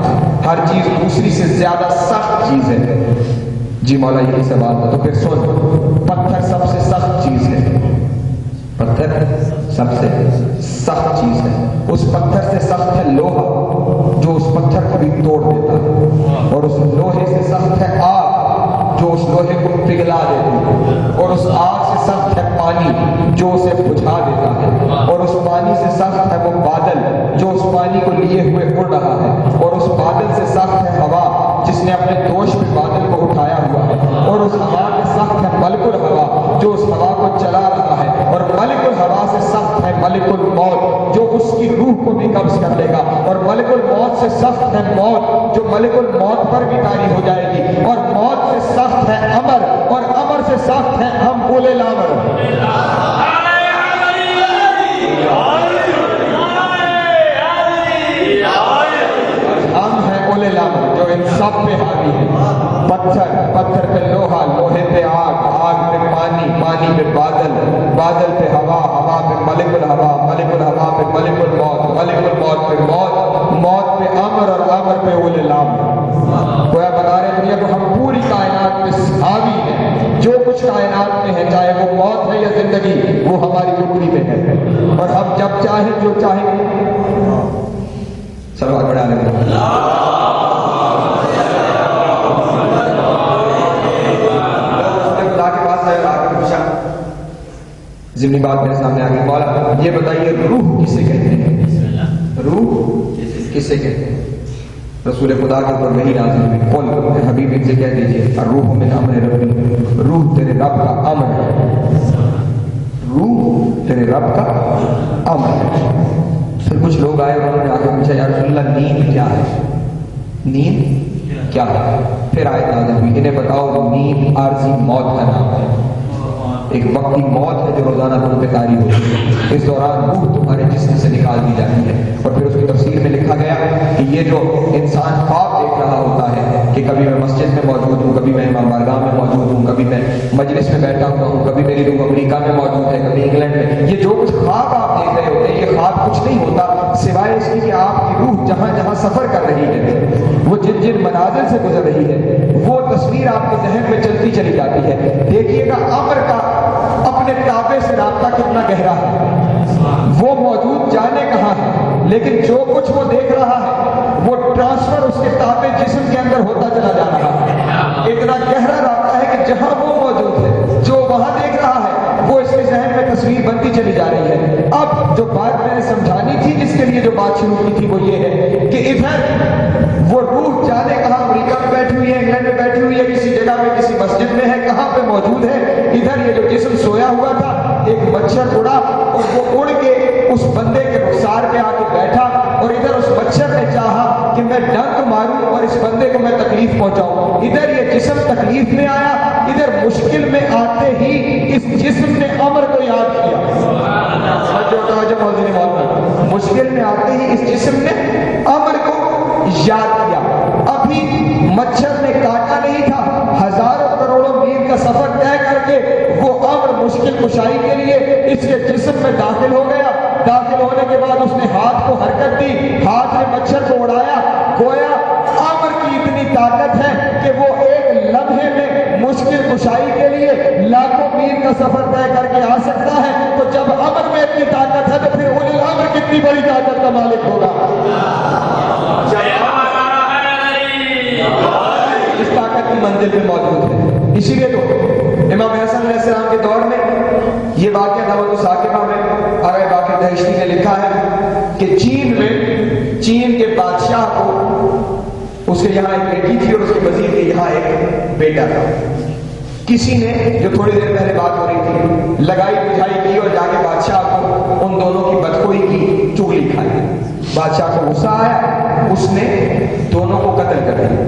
ہر چیز دوسری سے زیادہ سخت چیز ہے۔ جی مولا یہی سوال تھا۔ تو پھر سن، پتھر سب سے سخت چیز ہے، پتھر سب سے سخت چیز ہے۔ اس پتھر سے سخت ہے لوہا جو اس پتھر کو بھی توڑ دیتا ہے، اور اس لوہے سے سخت ہے آگ جو اس لوہے کو پگھلا دیتی ہے، اور اس آگ سے سخت ہے پانی جو اسے بجھا دیتا ہے، اور اس پانی سے سخت ہے وہ بادل جو اس پانی کو لیے ہوئے اڑ رہا ہے، اور اس بادل سے سخت ہے ہوا جس نے اپنے دوش میں بادل کو اٹھایا ہوا ہے، اور اس ہوا سے سخت ہے ملک الہوا جو اس ہوا کو چلا رہا ہے، اور ملک الہوا سے سخت ہے ملک الموت جو اس کی روح کو بھی قبض کر لے گا، اور ملک الموت سے سخت ہے موت جو ملک الموت پر بھی طاری ہو جائے گی، اور موت سے سخت ہے امر، اور امر سے سخت ہے ہم اولے الامر۔ ہم ہیں اولے الامر جو ان سب پہ حاوی ہے۔ پتھر پہ لوہا، لوہے پہ آگ، آگ پہ پانی، پانی پہ بادل، بادل پہ ہوا، ہوا پہ ملک الہوا، ملک الہوا پہ ملک الموت، ملک الموت پہ موت، موت پہ امر، اور امر پہ اولے الامر۔ گویا بتا رہے دنیا کو ہم پوری کائنات پہ حاوی ہیں، جو کچھ کائنات میں ہے چاہے وہ موت ہے یا زندگی وہ ہماری مٹھی میں ہے، اور ہم جب چاہیں جو چاہیں سلوات بڑھا لیں۔ ضمنی بات میرے سامنے آ گئی، مولا یہ بتائیے روح کسے کہتے ہیں؟ روح کسے کہتے ہیں؟ رسول خدا کے اوپر وحی نازل ہوئی، قل حبیب ان سے کہہ دیجئے الروح من امر ربی، روح تیرے رب کا امر ہے، روح تیرے رب کا امر ہے۔ پھر کچھ لوگ آئے انہوں نے آ کے پوچھا یا رسول اللہ نیند کیا ہے؟ نیند کیا ہے؟ پھر آیت نازل ہوئی، انہیں بتاؤ نیند عارضی موت کا نام ہے، ایک وقتی موت ہے جو روزانہ تم پہ طاری ہوتی ہے، اس دوران روح تمہارے جسم سے نکال دی جاتی ہے۔ اور پھر اس کی تفسیر میں لکھا گیا کہ یہ جو انسان خواب دیکھ رہا ہوتا ہے کہ کبھی میں مسجد میں موجود ہوں، کبھی میں امام بارگاہ میں موجود ہوں، کبھی میں مجلس میں بیٹھا ہوا ہوں، کبھی میری روح امریکہ میں موجود ہے، کبھی انگلینڈ میں، یہ جو کچھ خواب آپ دیکھ رہے ہوتے ہیں یہ خواب کچھ نہیں ہوتا سوائے اس کی کہ آپ کی روح جہاں جہاں سفر کر رہی ہے، وہ جن جن مناظر سے گزر رہی ہے، وہ تصویر آپ کے ذہن میں چلتی چلی جاتی ہے۔ دیکھیے گا امر کا اپنے تابع سے رابطہ کتنا گہرا ہے، وہ موجود جانے کہاں ہے، لیکن جو کچھ وہ دیکھ رہا ہے وہ ٹرانسفر اس کے تابع جسم کے اندر ہوتا چلا جا رہا ہے۔ اتنا گہرا رابطہ ہے کہ جہاں وہ موجود ہے، جو وہاں دیکھ رہا ہے، وہ اس کے ذہن میں تصویر بنتی چلی جا رہی ہے۔ اب جو بات میں نے سمجھانی تھی، جس کے لیے جو بات شروع کی تھی، وہ یہ ہے کہ ادھر وہ روح جانے کہاں، امریکہ میں بیٹھی ہوئی ہے، انگلینڈ میں بیٹھی ہوئی ہے، کسی جگہ میں، کسی مسجد میں ہے، کہاں پہ موجود ہے۔ ادھر یہ جو جسم سویا ہوا تھا، ایک مچھر اڑا اور وہ اڑ کے اس بندے کے رخسار پہ آ کے بیٹھا، اور ادھر اس مچھر نے چاہا کہ میں ڈنک ماروں اور اس بندے کو میں تکلیف پہنچاؤں۔ ادھر یہ جسم تکلیف میں آیا، ادھر مشکل میں آتے ہی اس جسم نے امر کو یاد کیا۔ مشکل میں آتے ہی اس جسم نے امر کو یاد کیا۔ ابھی مچھر نے کاٹا نہیں تھا، ہزاروں کروڑوں میل کا سفر طے کر کے وہ امر مشکل کشائی کے لیے اس کے جسم میں داخل ہو گیا۔ داخل ہونے کے بعد اس نے ہاتھ کو حرکت دی، ہاتھ نے مچھر کو اڑایا، گویا امر کی اتنی طاقت ہے کہ وہ ایک لمحے میں مشکل کشائی کے لیے لاکھوں میل کا سفر طے کر کے آ سکتا ہے۔ تو جب امر میں اتنی طاقت ہے تو پھر اولو الامر کتنی بڑی طاقت کا مالک ہوگا۔ اس طاقت کی منزل پہ موجود ہے۔ اسی لیے تو امام حسن علیہ السلام کے دور میں یہ واقعہ دعوت الثاقبہ میں آرائے باقر دہشتی نے لکھا ہے کہ چین میں چین کے بادشاہ کو، اس کے یہاں ایک بیٹی تھی اور اس کے وزیر کے یہاں ایک بیٹا تھا۔ کسی نے، جو تھوڑی دیر پہلے بات ہو رہی تھی، لگائی بجھائی کی اور جا کے بادشاہ کو ان دونوں کی بدخوئی کی چغلی کھائی۔ بادشاہ کو غصہ آیا، اس نے دونوں کو قتل کر دیا،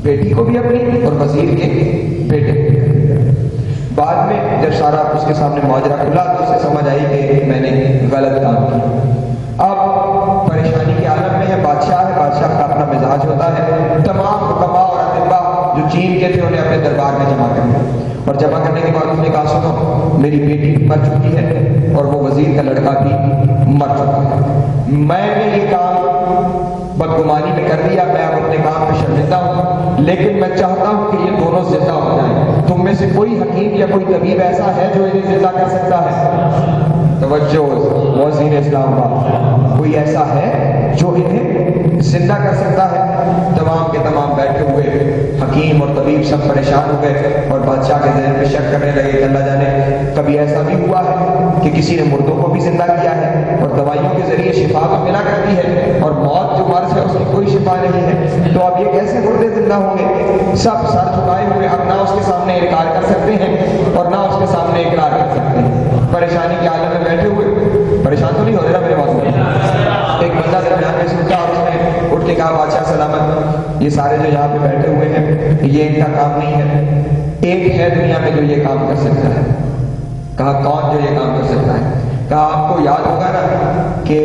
بیٹی کو بھی اپنی اور وزیر کے بیٹے کو بھی۔ بعد میں جب سارا اس کے سامنے معاجرہ کھلا تو اسے سمجھ آئی کہ میں نے غلط کام کیا۔ اب پریشانی کے عالم میں ہے، بادشاہ کا اپنا مزاج ہوتا ہے۔ تمام حکما اور اطباء جو چین کے تھے انہیں اپنے دربار میں جمع کر دیا، اور جمع کرنے کے بعد اس نے کہا سنو، میری بیٹی مر چکی ہے اور وہ وزیر کا لڑکا بھی مر چکا ہے، میں نے یہ کام بدگمانی میں کر دیا، میں اب اپنے کام پہ شرمندہ ہوں، لیکن میں چاہتا ہوں کہ یہ دونوں زندہ ہو جائیں۔ تم میں سے کوئی حکیم یا کوئی طبیب ایسا ہے جو انہیں زندہ کر سکتا ہے؟ توجہ موذین اسلام کا، کوئی ایسا ہے جو انہیں زندہ کر سکتا ہے؟ تمام کے تمام بیٹھے ہوئے حکیم اور طبیب سب پریشان ہو گئے اور بادشاہ کے ذہن میں شک کرنے لگے کہ اللہ جانے کبھی ایسا بھی ہوا ہے کہ کسی نے مردوں کو بھی زندہ کیا ہے اور دوائیوں کے ذریعے شفا بھی ملا کرتی ہے، اور موت جو مرض ہے اس کی کوئی شفا نہیں ہے، تو اب یہ کیسے مردے زندہ ہوں گے؟ سب سر جھکائے ہوئے، اب نہ اس کے سامنے انکار کر سکتے ہیں اور نہ اس کے سامنے اقرار کر سکتے ہیں۔ پریشانی کے عالم میں بیٹھے ہوئے، پریشان تو نہیں ہو رہا میرے بات میں؟ ایک بندہ درمیان میں سنتا اور اس نے اٹھ کے کہا بادشاہ سلامت، یہ سارے جو یہاں پہ بیٹھے ہوئے ہیں یہ ان کا کام نہیں ہے، ایک ہے دنیا میں جو یہ کام کر سکتا ہے۔ کہا کون جو یہ کام کر سکتا ہے؟ کہا آپ کو یاد ہوگا نا کہ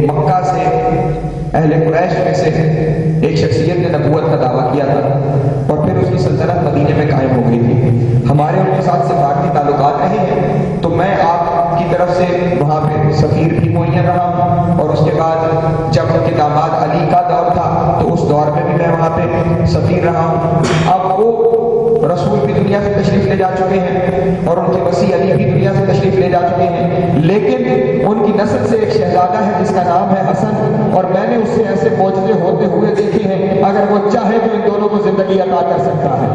مکہ سے اہل قریش میں سے ایک شخصیت نے نبوت کا دعویٰ کیا تھا اور پھر اس کی سلطنت مدینے میں قائم ہو گئی تھی، ہمارے ان کے ساتھ سفارتی تعلقات رہے ہیں، تو میں آپ کی طرف سے وہاں پہ سفیر بھی معین رہا، اور اس کے بعد جب ان کے داماد علی کا دور تھا تو اس دور میں بھی میں وہاں پہ سفیر رہا ہوں۔ اب وہ رسول بھی دنیا سے تشریف لے جا چکے ہیں اور ان کے وسیع علی بھی دنیا سے تشریف لے جا چکے ہیں، لیکن ان کی نسل سے ایک شہزادہ ہے جس کا نام ہے حسن، اور میں نے اس سے ایسے معجزے ہوتے ہوئے دیکھے ہیں، اگر وہ چاہے تو ان دونوں کو زندگی عطا کر سکتا ہے،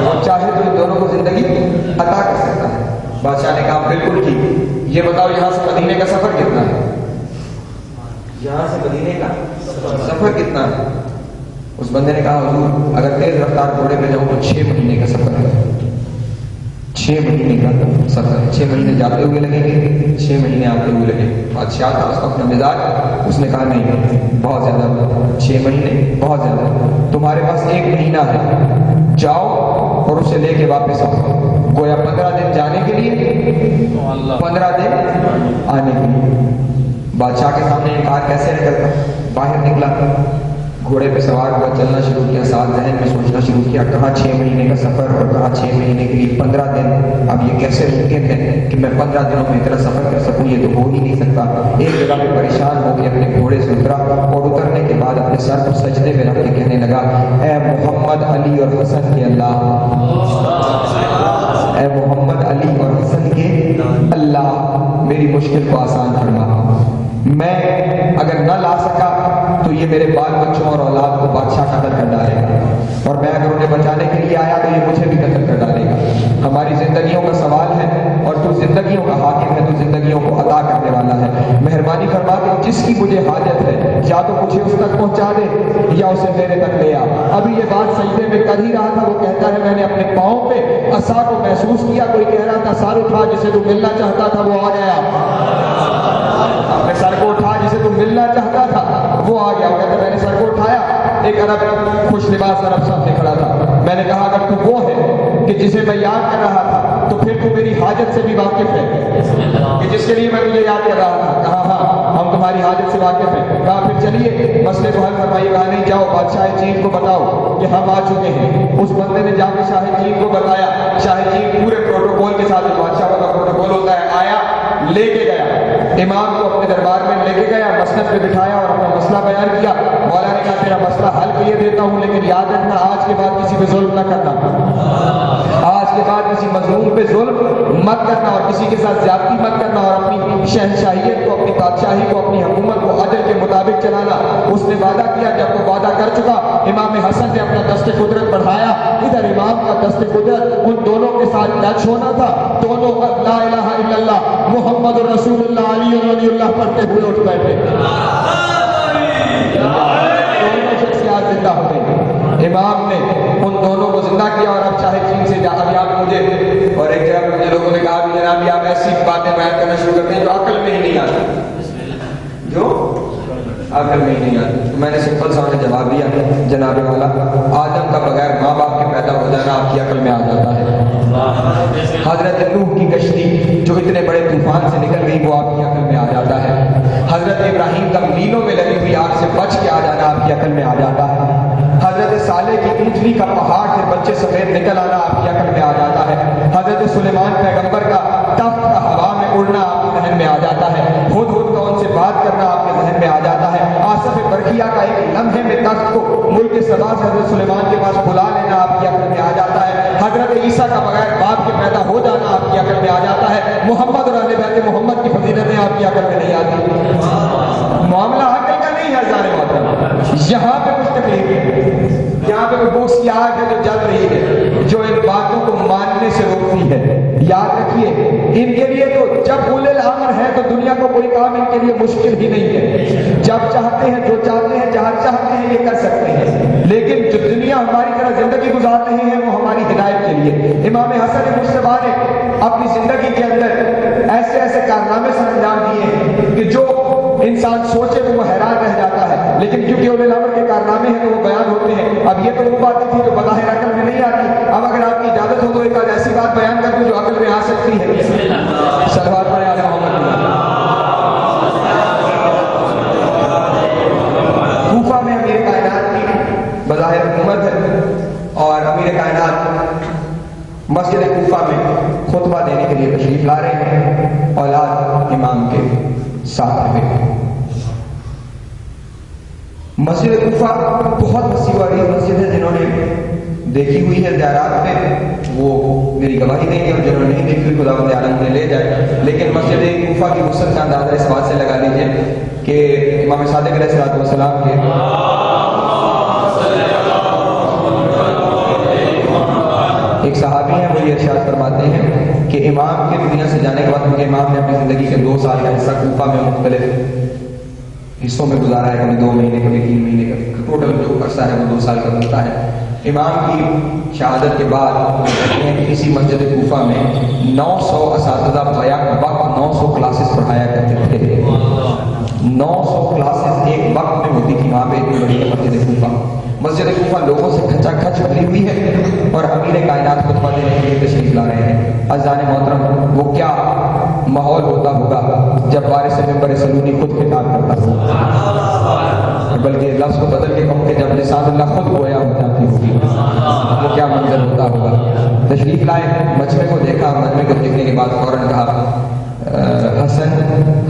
وہ چاہے تو ان دونوں کو زندگی عطا کر سکتا ہے۔ بادشاہ نے کہا بالکل ٹھیک، یہ بتاؤ یہاں سے مدینے کا سفر کتنا ہے؟ یہاں سے مدینے کا سفر کتنا ہے؟ اس بندے نے کہا حضور اگر تیز رفتار گھوڑے پہ جاؤں تو 6 مہینے کا سفر ہے۔ 6 مہینے کا سفر ہے. 6 مہینے جاتے ہوئے لگیں گے, 6 مہینے آتے ہوئے لگیں گے. بادشاہ تھا, اس کا اپنا مزاج, اس نے کہا نہیں بہت زیادہ, 6 مہینے بہت زیادہ, تمہارے پاس 1 مہینہ ہے, جاؤ اور اسے لے کے واپس آؤ. گویا 15 دن جانے کے لیے, 15 دن آنے کے لیے. بادشاہ کے سامنے انکار کیسے نکلتا, باہر نکلا, گھوڑے پہ سوار ہوا, چلنا شروع کیا, ساتھ ذہن میں سوچنا شروع کیا, کہاں 6 مہینے کا سفر اور کہاں 6 مہینے کے لیے 15 دن. اب یہ کیسے ممکن ہے کہ میں 15 دنوں میں اتنا سفر کر سکوں, یہ تو ہو ہی نہیں سکتا. ایک جگہ پہ پریشان ہو کے اپنے گھوڑے سے اترا اور اترنے کے بعد اپنے سر کو سجدے میں رکھ کے کہنے لگا, اے محمد, علی اور حسن کے اللہ, اے محمد, علی اور حسن کے اللہ, میری مشکل کو آسان فرما. میں اگر نہ لا سکا تو یہ میرے بال بچوں اور اولاد کو بادشاہ قتل کر ڈالے گا, اور میں اگر انہیں بچانے کے لیے آیا تو یہ مجھے بھی قتل کر ڈالے گا. ہماری زندگیوں کا سوال ہے اور تو زندگیوں کا حاکم ہے, تو زندگیوں کو عطا کرنے والا ہے. مہربانی فرما کے جس کی مجھے حاجت ہے یا تو مجھے اس تک پہنچا دے یا اسے میرے تک لے آ. ابھی یہ بات سجدے میں کر ہی رہا تھا, وہ کہتا ہے میں نے اپنے پاؤں پہ عصا کو محسوس کیا, کوئی کہہ رہا تھا سر اٹھا, جسے تو ملنا چاہتا تھا وہ آ گیا. اپنے سر کو اٹھا, جسے تو ملنا چاہتا تھا وہ آ گیا. وہ کہتا ہے میں نے سر کو اٹھایا, ایک عرب خوش لباس عرب سامنے کھڑا تھا. میں نے کہا اگر تو وہ ہے کہ جسے میں یاد کر رہا تھا تو پھر تو میری حاجت سے بھی واقف ہے کہ جس کے لیے میں تجھے یاد کر رہا تھا. کہا ہاں ہم تمہاری حاجت سے واقف ہیں. کہا پھر چلیے مسئلے کو حل فرمائیے. کہا نہیں, جاؤ بادشاہ چین کو بتاؤ کہ ہم آ چکے ہیں. اس بندے نے جا کے شاہ چین کو بتایا. شاہ چین پورے پروٹوکول کے ساتھ, بادشاہ کا پروٹوکول ہوتا ہے, آیا, لے کے گیا, امام کو اپنے دربار میں لے کے گیا, مسند پہ بٹھایا اور اپنا مسئلہ بیان کیا. مولا نے کہا تیرا مسئلہ حل کیے دیتا ہوں, لیکن یاد رکھنا آج کے بعد کسی پہ ظلم نہ کرنا, آج کے بعد کسی مظلوم پہ ظلم مت کرنا اور کسی کے ساتھ زیادتی مت کرنا, اور اپنی شہنشاہیت کو, اپنی بادشاہی کو, اپنی حکومت کو عدل کے مطابق چلانا. اس نے وعدہ کیا. جب وہ وعدہ کر چکا, امام حسن نے اپنا دست قدرت بڑھایا. ادھر امام کا دست قدرت ان دونوں کے ساتھ ٹچ ہونا تھا. دونوں لا الہ الا اللہ محمد رسول اللہ علی رضی اللہ پڑھتے ہوئے اٹھ بیٹھے. دونوں شخصیات زندہ ہو گئی. امام نے ان دونوں کو زندہ کیا. اور اب چاہے چین سے جا, ابھی آپ مجھے اور ایک جگہ پہ مجھے لوگوں نے کہا بھی جناب آپ ایسی باتیں بیان کرنا شروع کرتے ہیں جو عقل میں ہی نہیں آتی, جو عقل میں ہی نہیں آتی. تو میں نے سمپل سا انہیں جواب دیا, جناب والا, آدم کا بغیر ماں باپ کے پیدا ہو جانا آپ کی عقل میں آ جاتا ہے. حضرت نوح کی کشتی جو اتنے بڑے طوفان سے نکل گئی وہ آپ کی عقل میں آ جاتا ہے. حضرت ابراہیم کا میلوں میں لگی ہوئی آگ سے بچ کے آ جانا آپ کی عقل میں آ جاتا ہے. حضرت صالح کی اونچلی کا پہاڑ سے بچے سفید نکل آنا آپ کی عقل میں آ جاتا ہے. حضرت سلیمان پیغمبر کا تخت کا ہوا میں اڑنا آپ کے ذہن میں آ جاتا ہے. ہدہد کا ان سے بات کرنا آپ کے ذہن میں آ جاتا ہے. آصف برقیہ کا ایک لمحے میں تخت کو ملک سبا سے حضرت سلیمان کے پاس بلا لینا آپ کی عقل میں آ جاتا ہے. حضرت عیسیٰ کا بغیر باپ کے پیدا ہو جانا آپ کی عقل میں آ جاتا ہے. محمد اور اہل بیت محمد کی فضیلتیں آپ کی عقل میں نہیں آتی. معاملہ عقل کا نہیں ہے ہزار محترم. یہاں پہ کچھ تکلیف ہے, یہاں پہ بوس کی آگ ہے جو جل رہی ہے, جو ان باتوں کو ماننے سے روکتی ہے. یاد رکھیے ان کے لیے تو جب اولل الامر ہے تو دنیا کو کوئی کام ان کے لیے مشکل ہی نہیں ہے. جب چاہتے ہیں, جو چاہتے ہیں, جہاں چاہتے ہیں یہ کر سکتے ہیں. لیکن جو دنیا ہماری طرح زندگی گزار رہے ہیں وہ ہماری ہدایت کے لیے. امام حسن مجتبیٰ نے اپنی زندگی کے اندر ایسے ایسے کارنامے سے انجام دیے ہیں کہ جو انسان سوچے تو وہ حیران رہ جاتا ہے. لیکن کیونکہ اولل الامر کے کارنامے ہیں تو وہ بیان ہوتے ہیں. اب یہ تو وہ باتیں تھی جو بظاہر عقل میں نہیں آتی. اب اگر آپ کی اجازت ہو تو ایک ایسی بات بیان کر دوں جو عقل میں آ سکتی ہے. صلوات پڑھیں علی محمد. کوفہ میں امیر کائنات کی بظاہر حکومت ہے اور امیر کائنات مسجد کوفہ میں خطبہ دینے کے لیے تشریف لا رہے ہیں. اولاد امام کے ساتھ میں. مسجد کوفہ بہت وسیع و عریض مسجد ہے. جنہوں نے دیکھی ہوئی ہے زیارات میں وہ میری گواہی دیں گے, اور جنہوں نے نہیں دیکھی ہوئی خداوند عالم نے لے جائے. لیکن مسجد کوفہ کی وسعت کا اندازہ اس بات سے لگا لیجیے کہ امام صادق علیہ السلام کے ایک صحابی ہیں, وہ یہ ارشاد فرماتے ہیں کہ امام کے دنیا سے جانے کے بعد, کیونکہ امام نے اپنی زندگی کے 2 سال کا حصہ کوفہ میں مختلف حصوں میں گزارا ہے, کبھی 2 مہینے, کبھی 3 مہینے کا, ٹوٹل جو عرصہ ہے وہ 2 سال کا ہوتا ہے. امام کی شہادت کے بعد کہتے ہیں کہ اسی مسجد کوفہ میں 900 اساتذہ بیک وقت 900 کلاسز پڑھایا کرتے تھے. 900 کلاسز ایک وقت میں ہوتی تھی وہاں پہ. اتنی بڑی ہے مسجد کوفہ. مسجد کوفہ لوگوں سے کھچا کھچ بھری ہوئی ہے اور امیر کائنات خطبہ دینے کے لیے تشریف لا رہے ہیں. عزیزان محترم وہ کیا ماحول ہوتا ہوگا جب وارث ممبر سلونی خود خطاب کرتا ہو، بلکہ لفظ کو بدل کے کہوں کہ جب لسان اللہ خود گویا ہو جاتی ہوگی وہ کیا منظر ہوتا ہوگا. تشریف لائے، مجمع کو دیکھا. مجمع کو دیکھنے کے بعد فوراً کہا حسن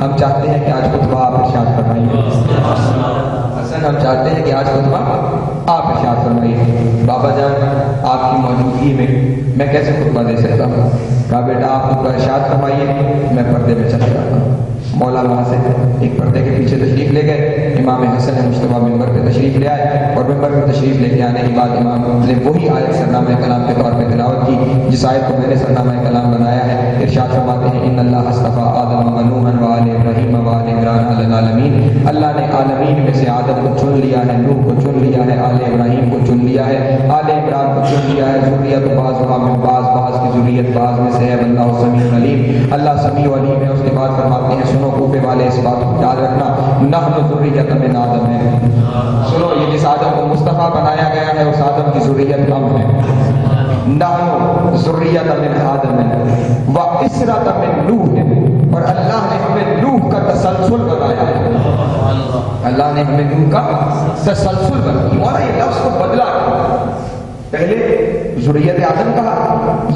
ہم چاہتے ہیں کہ آج خطبہ آپ ارشاد فرمائیے. حسن ہم چاہتے ہیں کہ آج خطبہ آپ ارشاد فرمائیے. بابا جان آپ کی موجودگی میں کیسے خطبہ دے سکتا ہوں؟ کہا بیٹا آپ خطبہ ارشاد فرمائیے، میں پردے میں چلا جاتا ہوں. مولا وہاں سے ایک پردے کے پیچھے تشریف لے گئے. امام حسن مجتبیٰ ممبر پہ تشریف لے آئے اور ممبر پہ تشریف لے کے آنے کے بعد امام نے وہی آیت سرنامہ کلام کے طور پہ تلاوت کی جس آیت کو میں نے سرنامہ کلام بنایا ہے. ارشاد فرماتے ہیں ان اللہ اصطفیٰ آدم و نوحا و آل ابراہیم و آل عمران علی العالمین. اللہ نے عالمین میں سے آدم کو چن لیا ہے، نوح کو چن لیا ہے، آل ابراہیم کو چن لیا ہے، آل عمران کو چن لیا ہے. ذریت بعض میں بعض کی ذریت بعض میں سے ہے. اللہ سمیع علیم، اللہ سمیع علیم ہے. اس کے بعد فرماتے ہیں سنو کوفے والے اس بات کو یاد رکھنا، نحن ذریت من آدم ہے. سنو یہ جس آدم کو مصطفیٰ بنایا گیا ہے اس آدم کی ذریت ہم ہے. نحن ذریت من آدم و اسرت من نوح، اور اللہ نے ہمیں نوح کا تسلسل بنایا ہے. اللہ نے ہمیں نوح کا تسلسل بنایا. اور یہ لفظ کو بدلا، پہلے ذریت آدم کہا،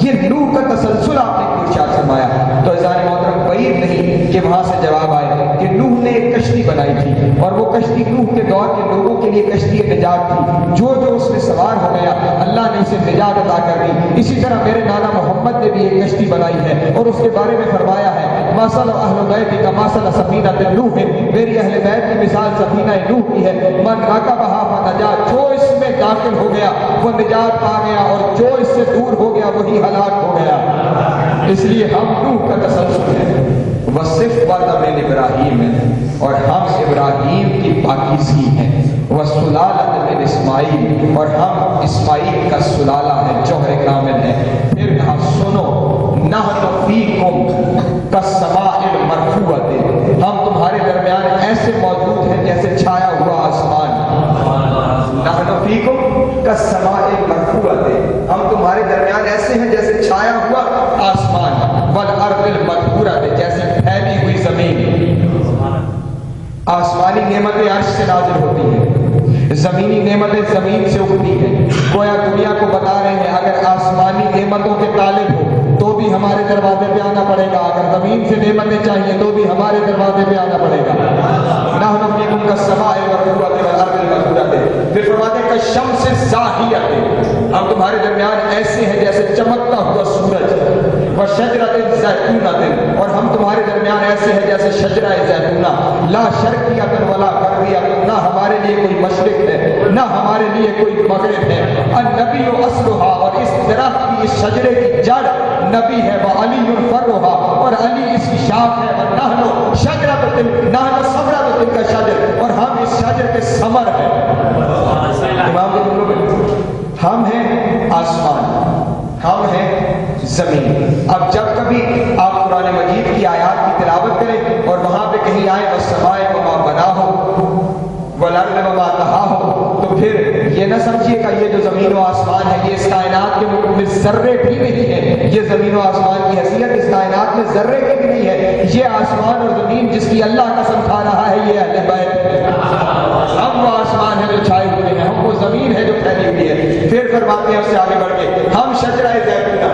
یہ نوح کا تسلسل آپ نے کیوں ارشاد فرمایا؟ تو عزیزان محترم بعید نہیں کہ وہاں سے جواب آئے کہ نوح نے ایک کشتی بنائی تھی اور وہ کشتی نوح کے دور کے لوگوں کے لیے کشتی نجات تھی. جو اس میں سوار ہو گیا اللہ نے اسے نجات عطا کر دی. اسی طرح میرے نانا محمد نے بھی ایک کشتی بنائی ہے اور اس کے بارے میں فرمایا ہے ماسل اہل بیت کا ماسل سفینہ نوح، میری اہل بیت کی مثال سفینہ نوح کی ہے. من راکبہا فنجا، جو اس میں داخل ہو گیا وہ نجات پا گیا اور جو اس سے دور ہو گیا وہی ہلاک ہو گیا. اس لیے ہم نوح کا تسلسل ہے. وصف من ابراہیم ہے اور ہم ابراہیم کی پاکیزگی ہیں. وسلالۃ من اسماعیل، اور ہم اسماعیل کا سلالہ ہے، جوہر کامل ہے. پھر کہا سنو نحن فیکم کالسماء المرفوعۃ، ہم تمہارے درمیان ایسے موجود ہیں جیسے چھایا ہوا آسمان. نحن فیکم کالسماء المرفوعۃ، ہم تمہارے درمیان ایسے ہیں جیسے چھایا ہوا آسمان. والارض المدبورۃ، جیسے پھیلی ہوئی زمین. آسمانی نعمتیں عرش سے نازل ہوتی ہیں، زمینی نعمتیں زمین سے اگتی ہیں. گویا دنیا کو بتا رہے ہیں اگر آسمانی نعمتوں کے طالب ہو تو بھی ہمارے دروازے پہ آنا پڑے گا، اگر زمین سے نعمتیں چاہیے تو بھی ہمارے دروازے پہ آنا پڑے گا. نحن فیکم کالسماء المرفوعۃ والارض المدبورۃ. پھر فرماتے ہیں کالشمس الزاحیۃ، ہم تمہارے درمیان ایسے ہیں جیسے چمکتا ہوا سورج. وشجرۃ زیتونۃ، اور ہم تمہارے درمیان ایسے ہیں جیسے شجرہ زیتونہ. لا شرقیۃ ولا غربیۃ، نہ ہمارے لیے کوئی مشرق ہے نہ ہمارے لیے کوئی مغرب ہے. النبی اصلھا، اور اس درخت کی اس شجرے کی جڑ نبی ہے. وعلی فرعھا، اور علی اس کی شاخ ہے. ونحن شجرۃ نحن ثمرۃ تلک الشجر، اور ہم اس شجر کے ثمر ہیں. امام کے بولو ہم ہیں آسمان، ہم ہیں زمین. اب جب کبھی آپ قرآن مجید کی آیات کی تلاوت کریں اور وہاں پہ کہیں آئے والسماء وما بناہ والارض وما طحاہ، تو پھر یہ نہ سمجھیے کہ یہ جو زمین و آسمان ہے یہ اس کائنات کے مکمل ذرے بھی نہیں ہے. یہ زمین و آسمان کی حیثیت اس کائنات میں ذرے کی بھی نہیں ہے. یہ آسمان اور زمین جس کی اللہ قسم کھا رہا ہے یہ اہل بیت ہے. ہم وہ آسمان ہے جو چھائے ہوئے ہیں، ہم وہ زمین ہے جو پھیلی ہوئی ہے. پھر فرماتے ہیں اس سے آگے بڑھ کے ہم شجرہ زیتونہ.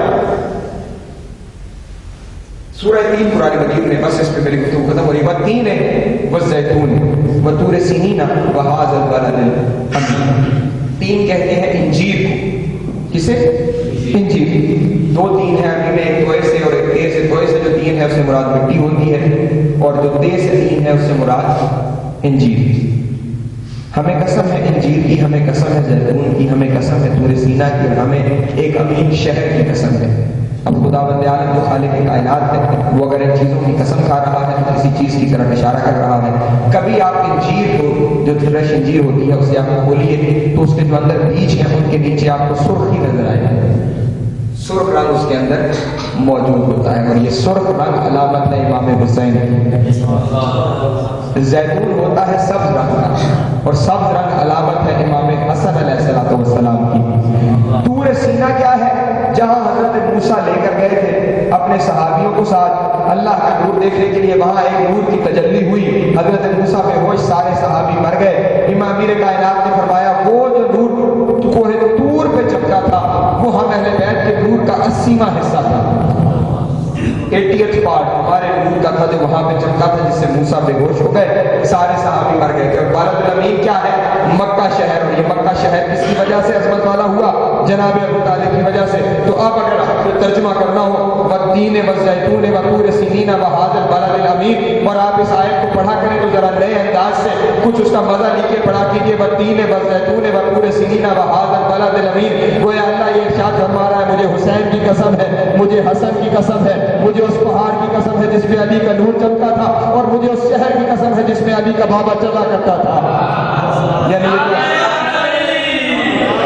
سورہ 3 قرآن مجید میں، بس اس پہ میری گفتگو ختم ہو رہی ہے. والتین والزیتون وطور سینین وہذا البلد الامین. تین کہتے ہیں انجیر کو. کسے؟ انجیر. دو تین ہیں عربی میں، ایک توئے سے اور ایک تے سے. توئے سے جو تین ہے اس سے مراد مٹی ہوتی ہے اور جو تے سے تین ہے اس سے مراد انجیر. ہمیں قسم ہے انجیر کی، ہمیں قسم ہے زیتون کی، ہمیں قسم ہے طور سینا کی، اور ہمیں ایک امین شہر کی قسم ہے. اب خداوند عالم جو خالق کائنات ہے وہ اگر ان چیزوں کی قسم کھا رہا ہے تو کسی چیز کی طرف اشارہ کر رہا ہے. کبھی آپ انجیر کو جو جو فرش انجیر ہوتی ہے اسے آپ کھولیے تو اس کے جو اندر بیج ہیں ان کے نیچے آپ کو سرخی نظر آئے گی، سرخ رنگ اس کے اندر موجود ہوتا ہے، اور یہ سرخ رنگ علامت ہے امام حسین۔ زیتون ہوتا ہے سبز رنگ کا، اور سبز رنگ علامت ہے امام حسن علیہ السلام کی۔ طور سینہ کیا ہے؟ جہاں حضرت موسیٰ لے کر گئے تھے اپنے صحابیوں کو ساتھ اللہ کا نور دیکھنے کے لیے، وہاں ایک نور کی تجلی ہوئی، حضرت موسیٰ بے ہوش، سارے صحابی مر گئے۔ امام میر کائنات نے فرمایا وہ جو نور کوہ طور پہ چمکا تھا وہ ہم اہل بیت کے نور کا 80واں حصہ تھا، 80th پارٹ ہمارے نور کا تھا جو وہاں پہ چمکا تھا، جس سے موسیٰ بے ہوش ہو گئے، سارے صحابی مر گئے تھے۔ بلد الامین کیا ہے؟ مکہ شہر، اور یہ مکہ شہر کس کی وجہ سے عظمت والا ہوا؟ جناب ابو طالب کی وجہ سے۔ تو اب اگر آپ کو ترجمہ کرنا ہو والتین والزیتون وطور سینین وہذا البلد الامین، اور آپ اس آیت کو پڑھا کریں تو ذرا نئے انداز سے کچھ اس کا مزہ لیجیے، پڑھا کیجیے والتین والزیتون وطور سینین وہذا البلد الامین۔ گویا اللہ یہ ارشاد فرما رہا ہے مجھے حسین کی قسم ہے، مجھے حسن کی قسم ہے، مجھے اس پہاڑ کی قسم ہے جس پہ علی کا نور چمکا تھا، اور مجھے اس شہر کی قسم ہے جس میں علی کا بابا چلا کرتا تھا۔ یعنی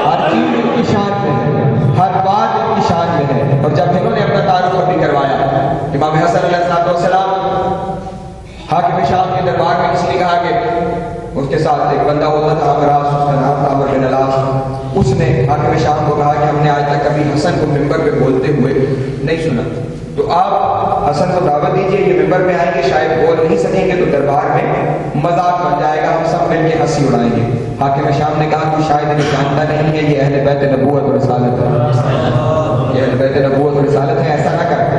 ہر چیز ان کی شان میں ہے، ہر بات ان کی شان میں ہے۔ اور جب انہوں نے اپنا تعارف بھی کروایا، امام حسن علیہ السلام حاکم شام کے دربار میں کسی نے کہا کہ اس کے ساتھ ایک بندہ ہوتا تھا امراس، اس کا نام تھا عمر بن العاص، اس نے حاکم شام کو کہا کہ ہم نے آج تک کبھی حسن کو منبر پہ بولتے ہوئے نہیں سنا، تو آپ حسن کو دعوت دیجئے، یہ منبر میں آئیں گے، شاید بول نہیں سکیں گے تو دربار میں مذاق بن جائے گا، ہم سب مل کے ہنسی اڑائیں گے۔ حاکم شام نے کہا کہ شاید انہیں جانتا نہیں ہے یہ اہل بیت نبوت اور رسالت ہے، یہ اہل بیت نبوت اور رسالت ہے، ایسا نہ کرتے۔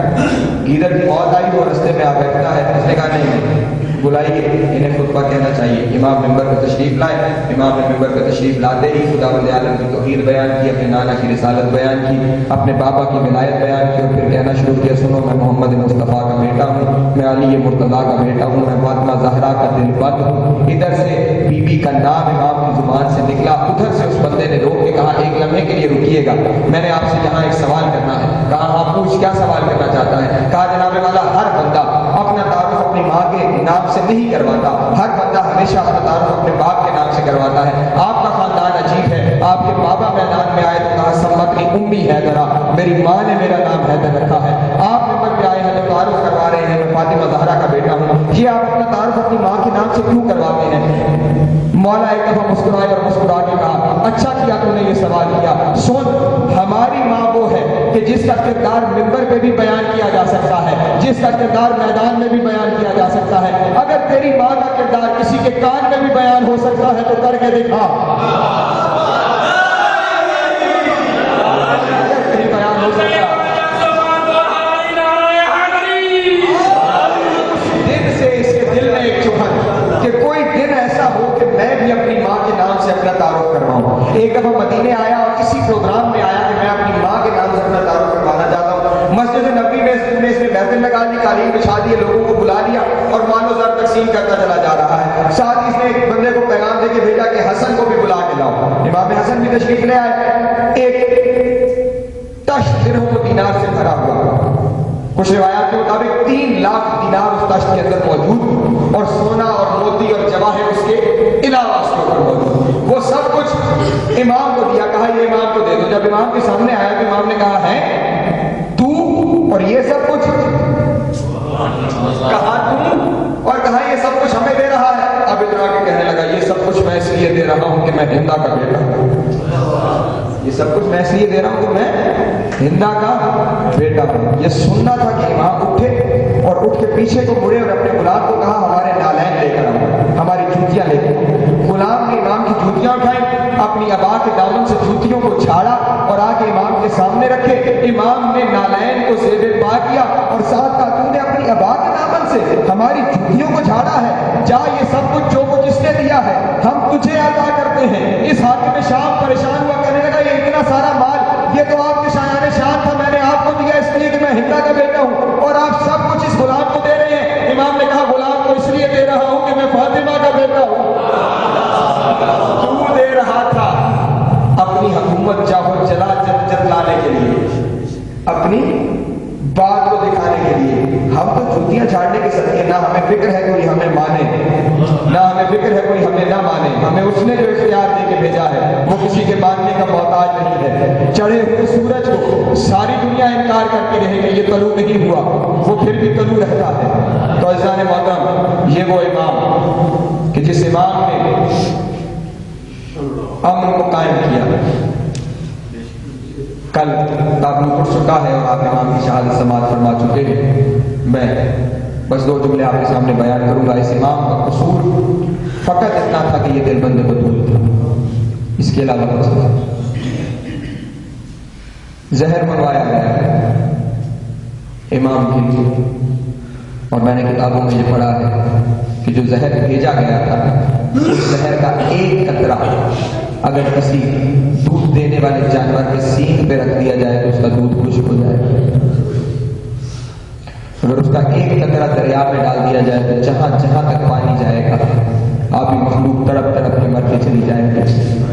ادھر کی موت آئی وہ رستے میں آ بیٹھتا ہے، اس نے کہا نہیں بلائیے، انہیں خطبہ کہنا چاہیے۔ امام ممبر پہ تشریف لائے، امام نے ممبر پہ تشریف لاتے ہی خداوند عالم کی توحید بیان کی، اپنے نانا کی رسالت بیان کی، اپنے بابا کی ولایت بیان کی، اور پھر کہنا شروع کیا سنو میں محمد مصطفیٰ کا بیٹا ہوں، میں علی مرتضیٰ کا بیٹا ہوں، میں فاطمہ زہرا کا دل بند ہوں۔ ادھر سے بی بی کا نام امام کی زبان سے نکلا، ادھر سے اس بندے نے روک کے کہا ایک لمحے کے لیے رکیے گا، میں نے آپ سے یہاں ایک سوال کرنا ہے۔ کہا ہاں پوچھ، کیا سوال کرنا چاہتا ہے؟ کہا جناب والا ہر بندہ اپنا تعارف اپنی ماں کے نام سے نہیں کرواتا، ہر بندہ ہمیشہ اپنا تعارف اپنے باپ کے نام سے کرواتا ہے۔ آپ کا خاندان عجیب ہے، آپ کے بابا میدان میں آئے تو کہا سمتنی امی حیدرہ، میری ماں نے میرا نام حیدر رکھا ہے۔ آپ ممبر پہ آئے ہیں تو تعارف کروا رہے ہیں میں فاطمہ زہرا کا بیٹا ہوں، یہ آپ اپنا تعارف اپنی ماں کے نام سے کیوں کرواتے ہیں؟ مولا ایک دفعہ مسکرائے اور مسکرا کے کہا اچھا کیا تم نے یہ سوال کیا، سن ہماری ماں وہ ہے کہ جس کا کردار ممبر پہ بھی بیان کیا جا سکتا ہے، جس کا کردار میدان میں بھی بیان کیا جا سکتا ہے، اگر تیری ماں کا کردار کسی کے کان میں بھی بیان ہو سکتا ہے تو کر کے دکھا۔ بیان ہو سکتا دن سے اس کے دل میں ایک چبھن کہ کوئی دن ایسا ہو کہ میں بھی اپنی ماں کے نام سے اپنا تعارف کرواؤں۔ ایک دفعہ مدینے آیا اور کسی پروگرام میں آیا کہ میں اپنی ماں کے نام سے اپنا تعارف کروانا چاہتا ہوں۔ مسجد نبوی میں اس نے محفل لگا دی، قالین بچھا دیے، لوگوں کو بلا لیا اور مال و زر تقسیم کرتا چلا جا رہا ہے۔ ساتھ ہی اس نے ایک بندے کو پیغام دے کے بھیجا کہ حسن کو بھی بلا کے لاؤ۔ امام حسن بھی تشریف لے آئے، ایک تشت درہم و دینار سے بھرا ہوا، کچھ روایات کے مطابق 3 لاکھ دینار اس تشت کے اندر موجود، اور سونا اور موتی اور جواہر اس کے علاوہ اس کے اوپر موجود، وہ سب کچھ امام کو دیا، کہا یہ امام کو دے دو۔ جب امام کے سامنے آیا تو امام نے کہا ہے تو اور یہ سب کچھ؟ کہا تم، اور کہا یہ سب کچھ ہمیں دے رہا ہے؟ اب اتنا کے کہنے لگا یہ سب کچھ میں اس لیے دے رہا ہوں کہ میں ہندا کا بیٹا ہوں، یہ سب کچھ میں اس لیے دے رہا ہوں کہ میں ہندا کا بیٹا ہوں۔ یہ سننا تھا کہ امام اٹھے اور اٹھ کے پیچھے کو مڑے اور اپنے غلام کو کہا ہمارے نالین لے کر آؤ، ہماری جوتیاں لے کر۔ غلام نے امام کی جوتیاں اٹھائیں، اپنی ابا کے دامن سے جوتیوں کو جھاڑا اور آ کے امام کے سامنے رکھے۔ امام نے نالین کو زیب پا کیا اور ساتھ کہا تم نے اپنی ابا کے دامن سے ہماری جوتیوں کو جھاڑا ہے، جا یہ سب کچھ جو کچھ اس نے دیا ہے ہم تجھے عطا کرتے ہیں۔ اس حاکم شام پریشان ہوا، کہنے لگا یہ اتنا سارا مال یہ تو آپ کے شایان شان تھا، میں نے آپ کو دیا اس لیے کہ میں ہندا کا بیٹا ہوں، اور آپ سب کچھ اس غلام کو دے رہے ہیں۔ امام نے کہا غلام کو اس لیے دے رہا ہوں کہ میں فاطمہ کا بیٹا ہوں۔ تو دے رہا تھا اپنی حکومت چاہو چلا جتلانے کے لیے، اپنی بات کو دکھانے کے لیے۔ ہم تو جوتیاں جھاڑنے کے صدقے، نہ ہمیں فکر ہے کوئی ہمیں مانے، نہ ہمیں فکر ہے کوئی ہمیں نہ مانے، اس نے جو اختیار دے کے بھیجا ہے وہ کسی کے ماننے کا محتاج نہیں ہے. چڑھے ہوئے سورج کو ساری دنیا انکار کرتی رہے کہ یہ طلوع نہیں ہوا، وہ پھر بھی طلوع رہتا ہے. تو عزیزان محترم، یہ وہ امام کہ جس امام نے امن کو قائم کیا. کل تعلق اٹھ چکا ہے اور آپ امام کی شہادت سماعت فرما چکے ہیں. میں بس 2 جملے آپ کے سامنے بیان کروں گا. اس امام کا قصور فقط اتنا تھا کہ یہ دل بند بطول تھا، اس کے علاوہ کچھ نہیں. زہر منگوایا گیا ہے امام کے لیے، اور میں نے کتابوں میں یہ پڑھا ہے کہ جو زہر بھیجا گیا تھا اس زہر کا ایک قطرہ اگر کسی دودھ دینے والے جانور کے سینگ پہ رکھ دیا جائے تو اس کا دودھ خشک ہو جائے. اگر اس کا ایک قطرہ دریا میں ڈال دیا جائے تو جہاں جہاں تک پانی جائے گا آپ ہی مخلوق تڑپ تڑپ کے مرتے چلی جائیں گے.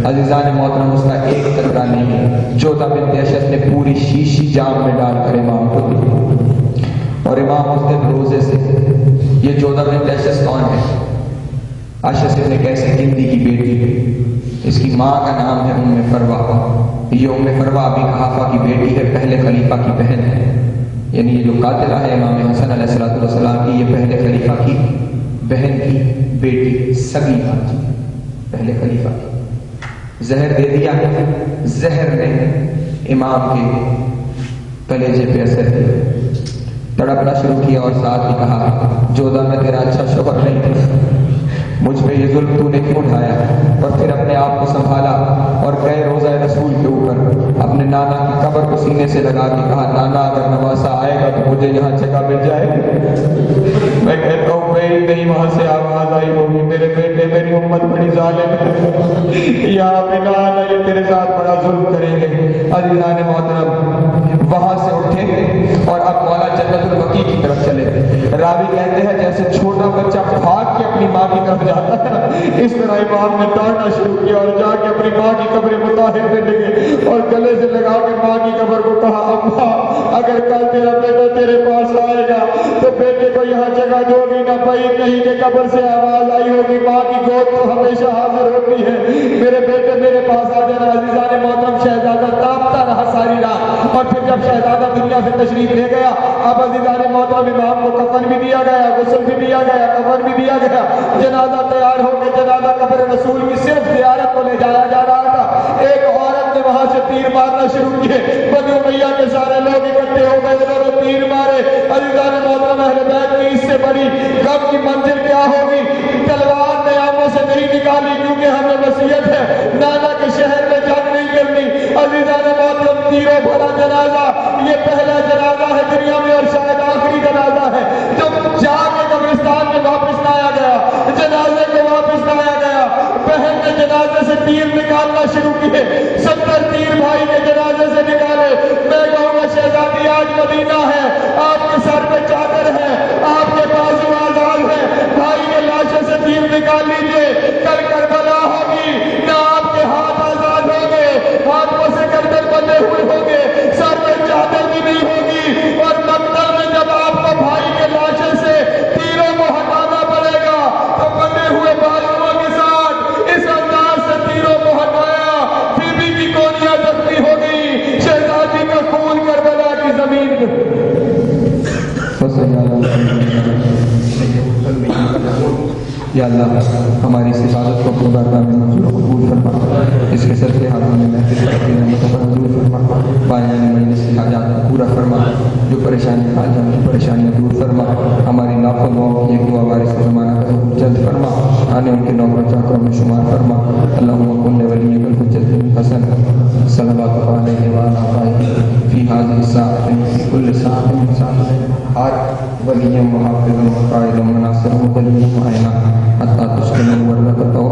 عزیزان محترم، اس کا ایک قطرہ نہیں ہے. جوزہ بنت اشعث نے پوری شیشی جام میں ڈال کر امام کو دی، اور امام اس دن روزے سے. یہ جوزہ بنت اشعث کون ہے؟ اشعث ابن قیس کندی کی بیٹی ہے. اس کی ماں کا نام ہے ام فروا. یہ ام فروا ابی قحافہ کی بیٹی ہے، پہلے خلیفہ کی بہن ہے. یعنی یہ جو قاتلہ ہے امام حسن علیہ السلام کی، یہ پہلے خلیفہ کی بہن کی بیٹی، سگی ماں کی، پہلے خلیفہ کی. زہر دے دیا. زہر نے امام کے کلیجے پہ اثر کیا، تڑپنا شروع کیا اور ساتھ ہی کہا جوزہ میں تیرا اچھا شوہر نہیں تھا، مجھ پہ یہ ظلم تو نے کیوں اٹھایا؟ اور پھر اپنے آپ کو سنبھالا اور گئے روزہ رسول کے اوپر اپنے نانا کی قبر کو سینے سے لگا کے کہا نانا اگر نواسا آئے گا تو مجھے یہاں جگہ مل جائے. میں کہتا ہوں بھائی نہیں، وہاں سے آواز آئی ہوگی میرے بیٹے میری امت بڑی ظالم ہے، یہاں پہ نہ آنا، یہ تیرے ساتھ بڑا ظلم کریں گے. عزیزان محترم، وہاں سے اٹھے اور اب مولا جنت البقیع کی طرف چلے. راوی کہتے ہیں جیسے چھوٹا بچہ بھاگ کے اپنی ماں کی طرف جاتا ہے، اس طرح امام نے دوڑنا شروع کیا اور جا کے اپنی ماں کی قبر مطہر میں لگے اور گلے سے لگا کے ماں کی قبر کو کہا اماں اگر کل تیرا بیٹا تیرے پاس آئے گا تو بیٹے کو یہاں جگہ دو گی نہ، بعید نہیں کہ قبر سے آواز آئی ہوگی ماں کی گود تو ہمیشہ حاضر ہوتی ہے، میرے بیٹے میرے پاس آ جانا. عزیزان محترم، شہزادہ کانپتا رہا ساری رات، اور پھر جب شہزادہ دنیا سے تشریف لے گیا اب عزیزان محترم امام کو کفن بھی دیا گیا، غسل بھی دیا گیا، قبر بھی دیا گیا. جنازہ تیار ہو کے جنازہ قبر رسول کی صرف زیارت کو لے جایا جا رہا تھا. ایک عورت نے وہاں سے تیر مارنا شروع کیے، بنی امیہ کے سارے لوگ اکٹھے ہو گئے، انہوں نے تیر مارے. عزیزان محترم، اہل بیت کی اس سے بڑی غم کی منزل کیا ہوگی؟ تلوار نے آنکھوں سے نہیں نکالی کیونکہ ہمیں وصیت ہے نانا کے شہر میں جنگ نہیں کرنی. عزیزان محترم، تیروں بھرا جنازہ، یہ پہلا جنازہ ہے دنیا میں اور شاید آخری جنازہ ہے جو جا کے قبرستان میں واپس لایا گیا، جنازے کو واپس لایا گیا. بہن نے جنازے سے تیر نکالنا شروع کیے، 70 تیر بھائی کے جنازے سے نکالے. میں کہوں گا شہزادی آج مدینہ ہے، آپ کے سر پہ چادر ہے، آپ کے بازو آزاد ہے، بھائی کے لاشوں سے تیر نکال لیجیے. کل کربلا ہوگی، نہ آپ کے ہاتھ آزاد ہوں گے، ہاتھوں سے گردن بندھے ہوئے ہوں گے، سر پہ چادر بھی نہیں ہوگی، اور مقتل میں جب آپ کو بھائی کے لاشوں سے تیروں کو ہٹانا پڑے گا تو بندے ہوئے بازوؤں کے ساتھ اس انداز سے تیروں کو ہٹایا. بی بی کی گولیاں زخمی ہو گئی، شہزادی کا خون کربلا کی زمین یا اللہ ہماری اس عبادت کو اپنی بارگاہ میں منظور و قبول فرما. اس کے صدقے ہاتھوں میں محفل کرتی نعمتوں پر منظور فرما. بائیان مجلس کی حاجات کو پورا فرما، جو پریشانی حال جان کی پریشانیاں دور فرما. ہماری لاکھوں لوگوں کی ایک دعا وارث کا زمانہ کا جلد فرما، آنے ان کے نوکر چاکروں میں شمار فرما. اللہم کن ولیک الحجۃ الحسن صلوات علیہ وعلی آلہ فی هذه الساعة فی کل ساعة ساعة آج ولیم و حافظ و قائد و مناصر و ولیم و عینہ حتی تسکن ورلکت و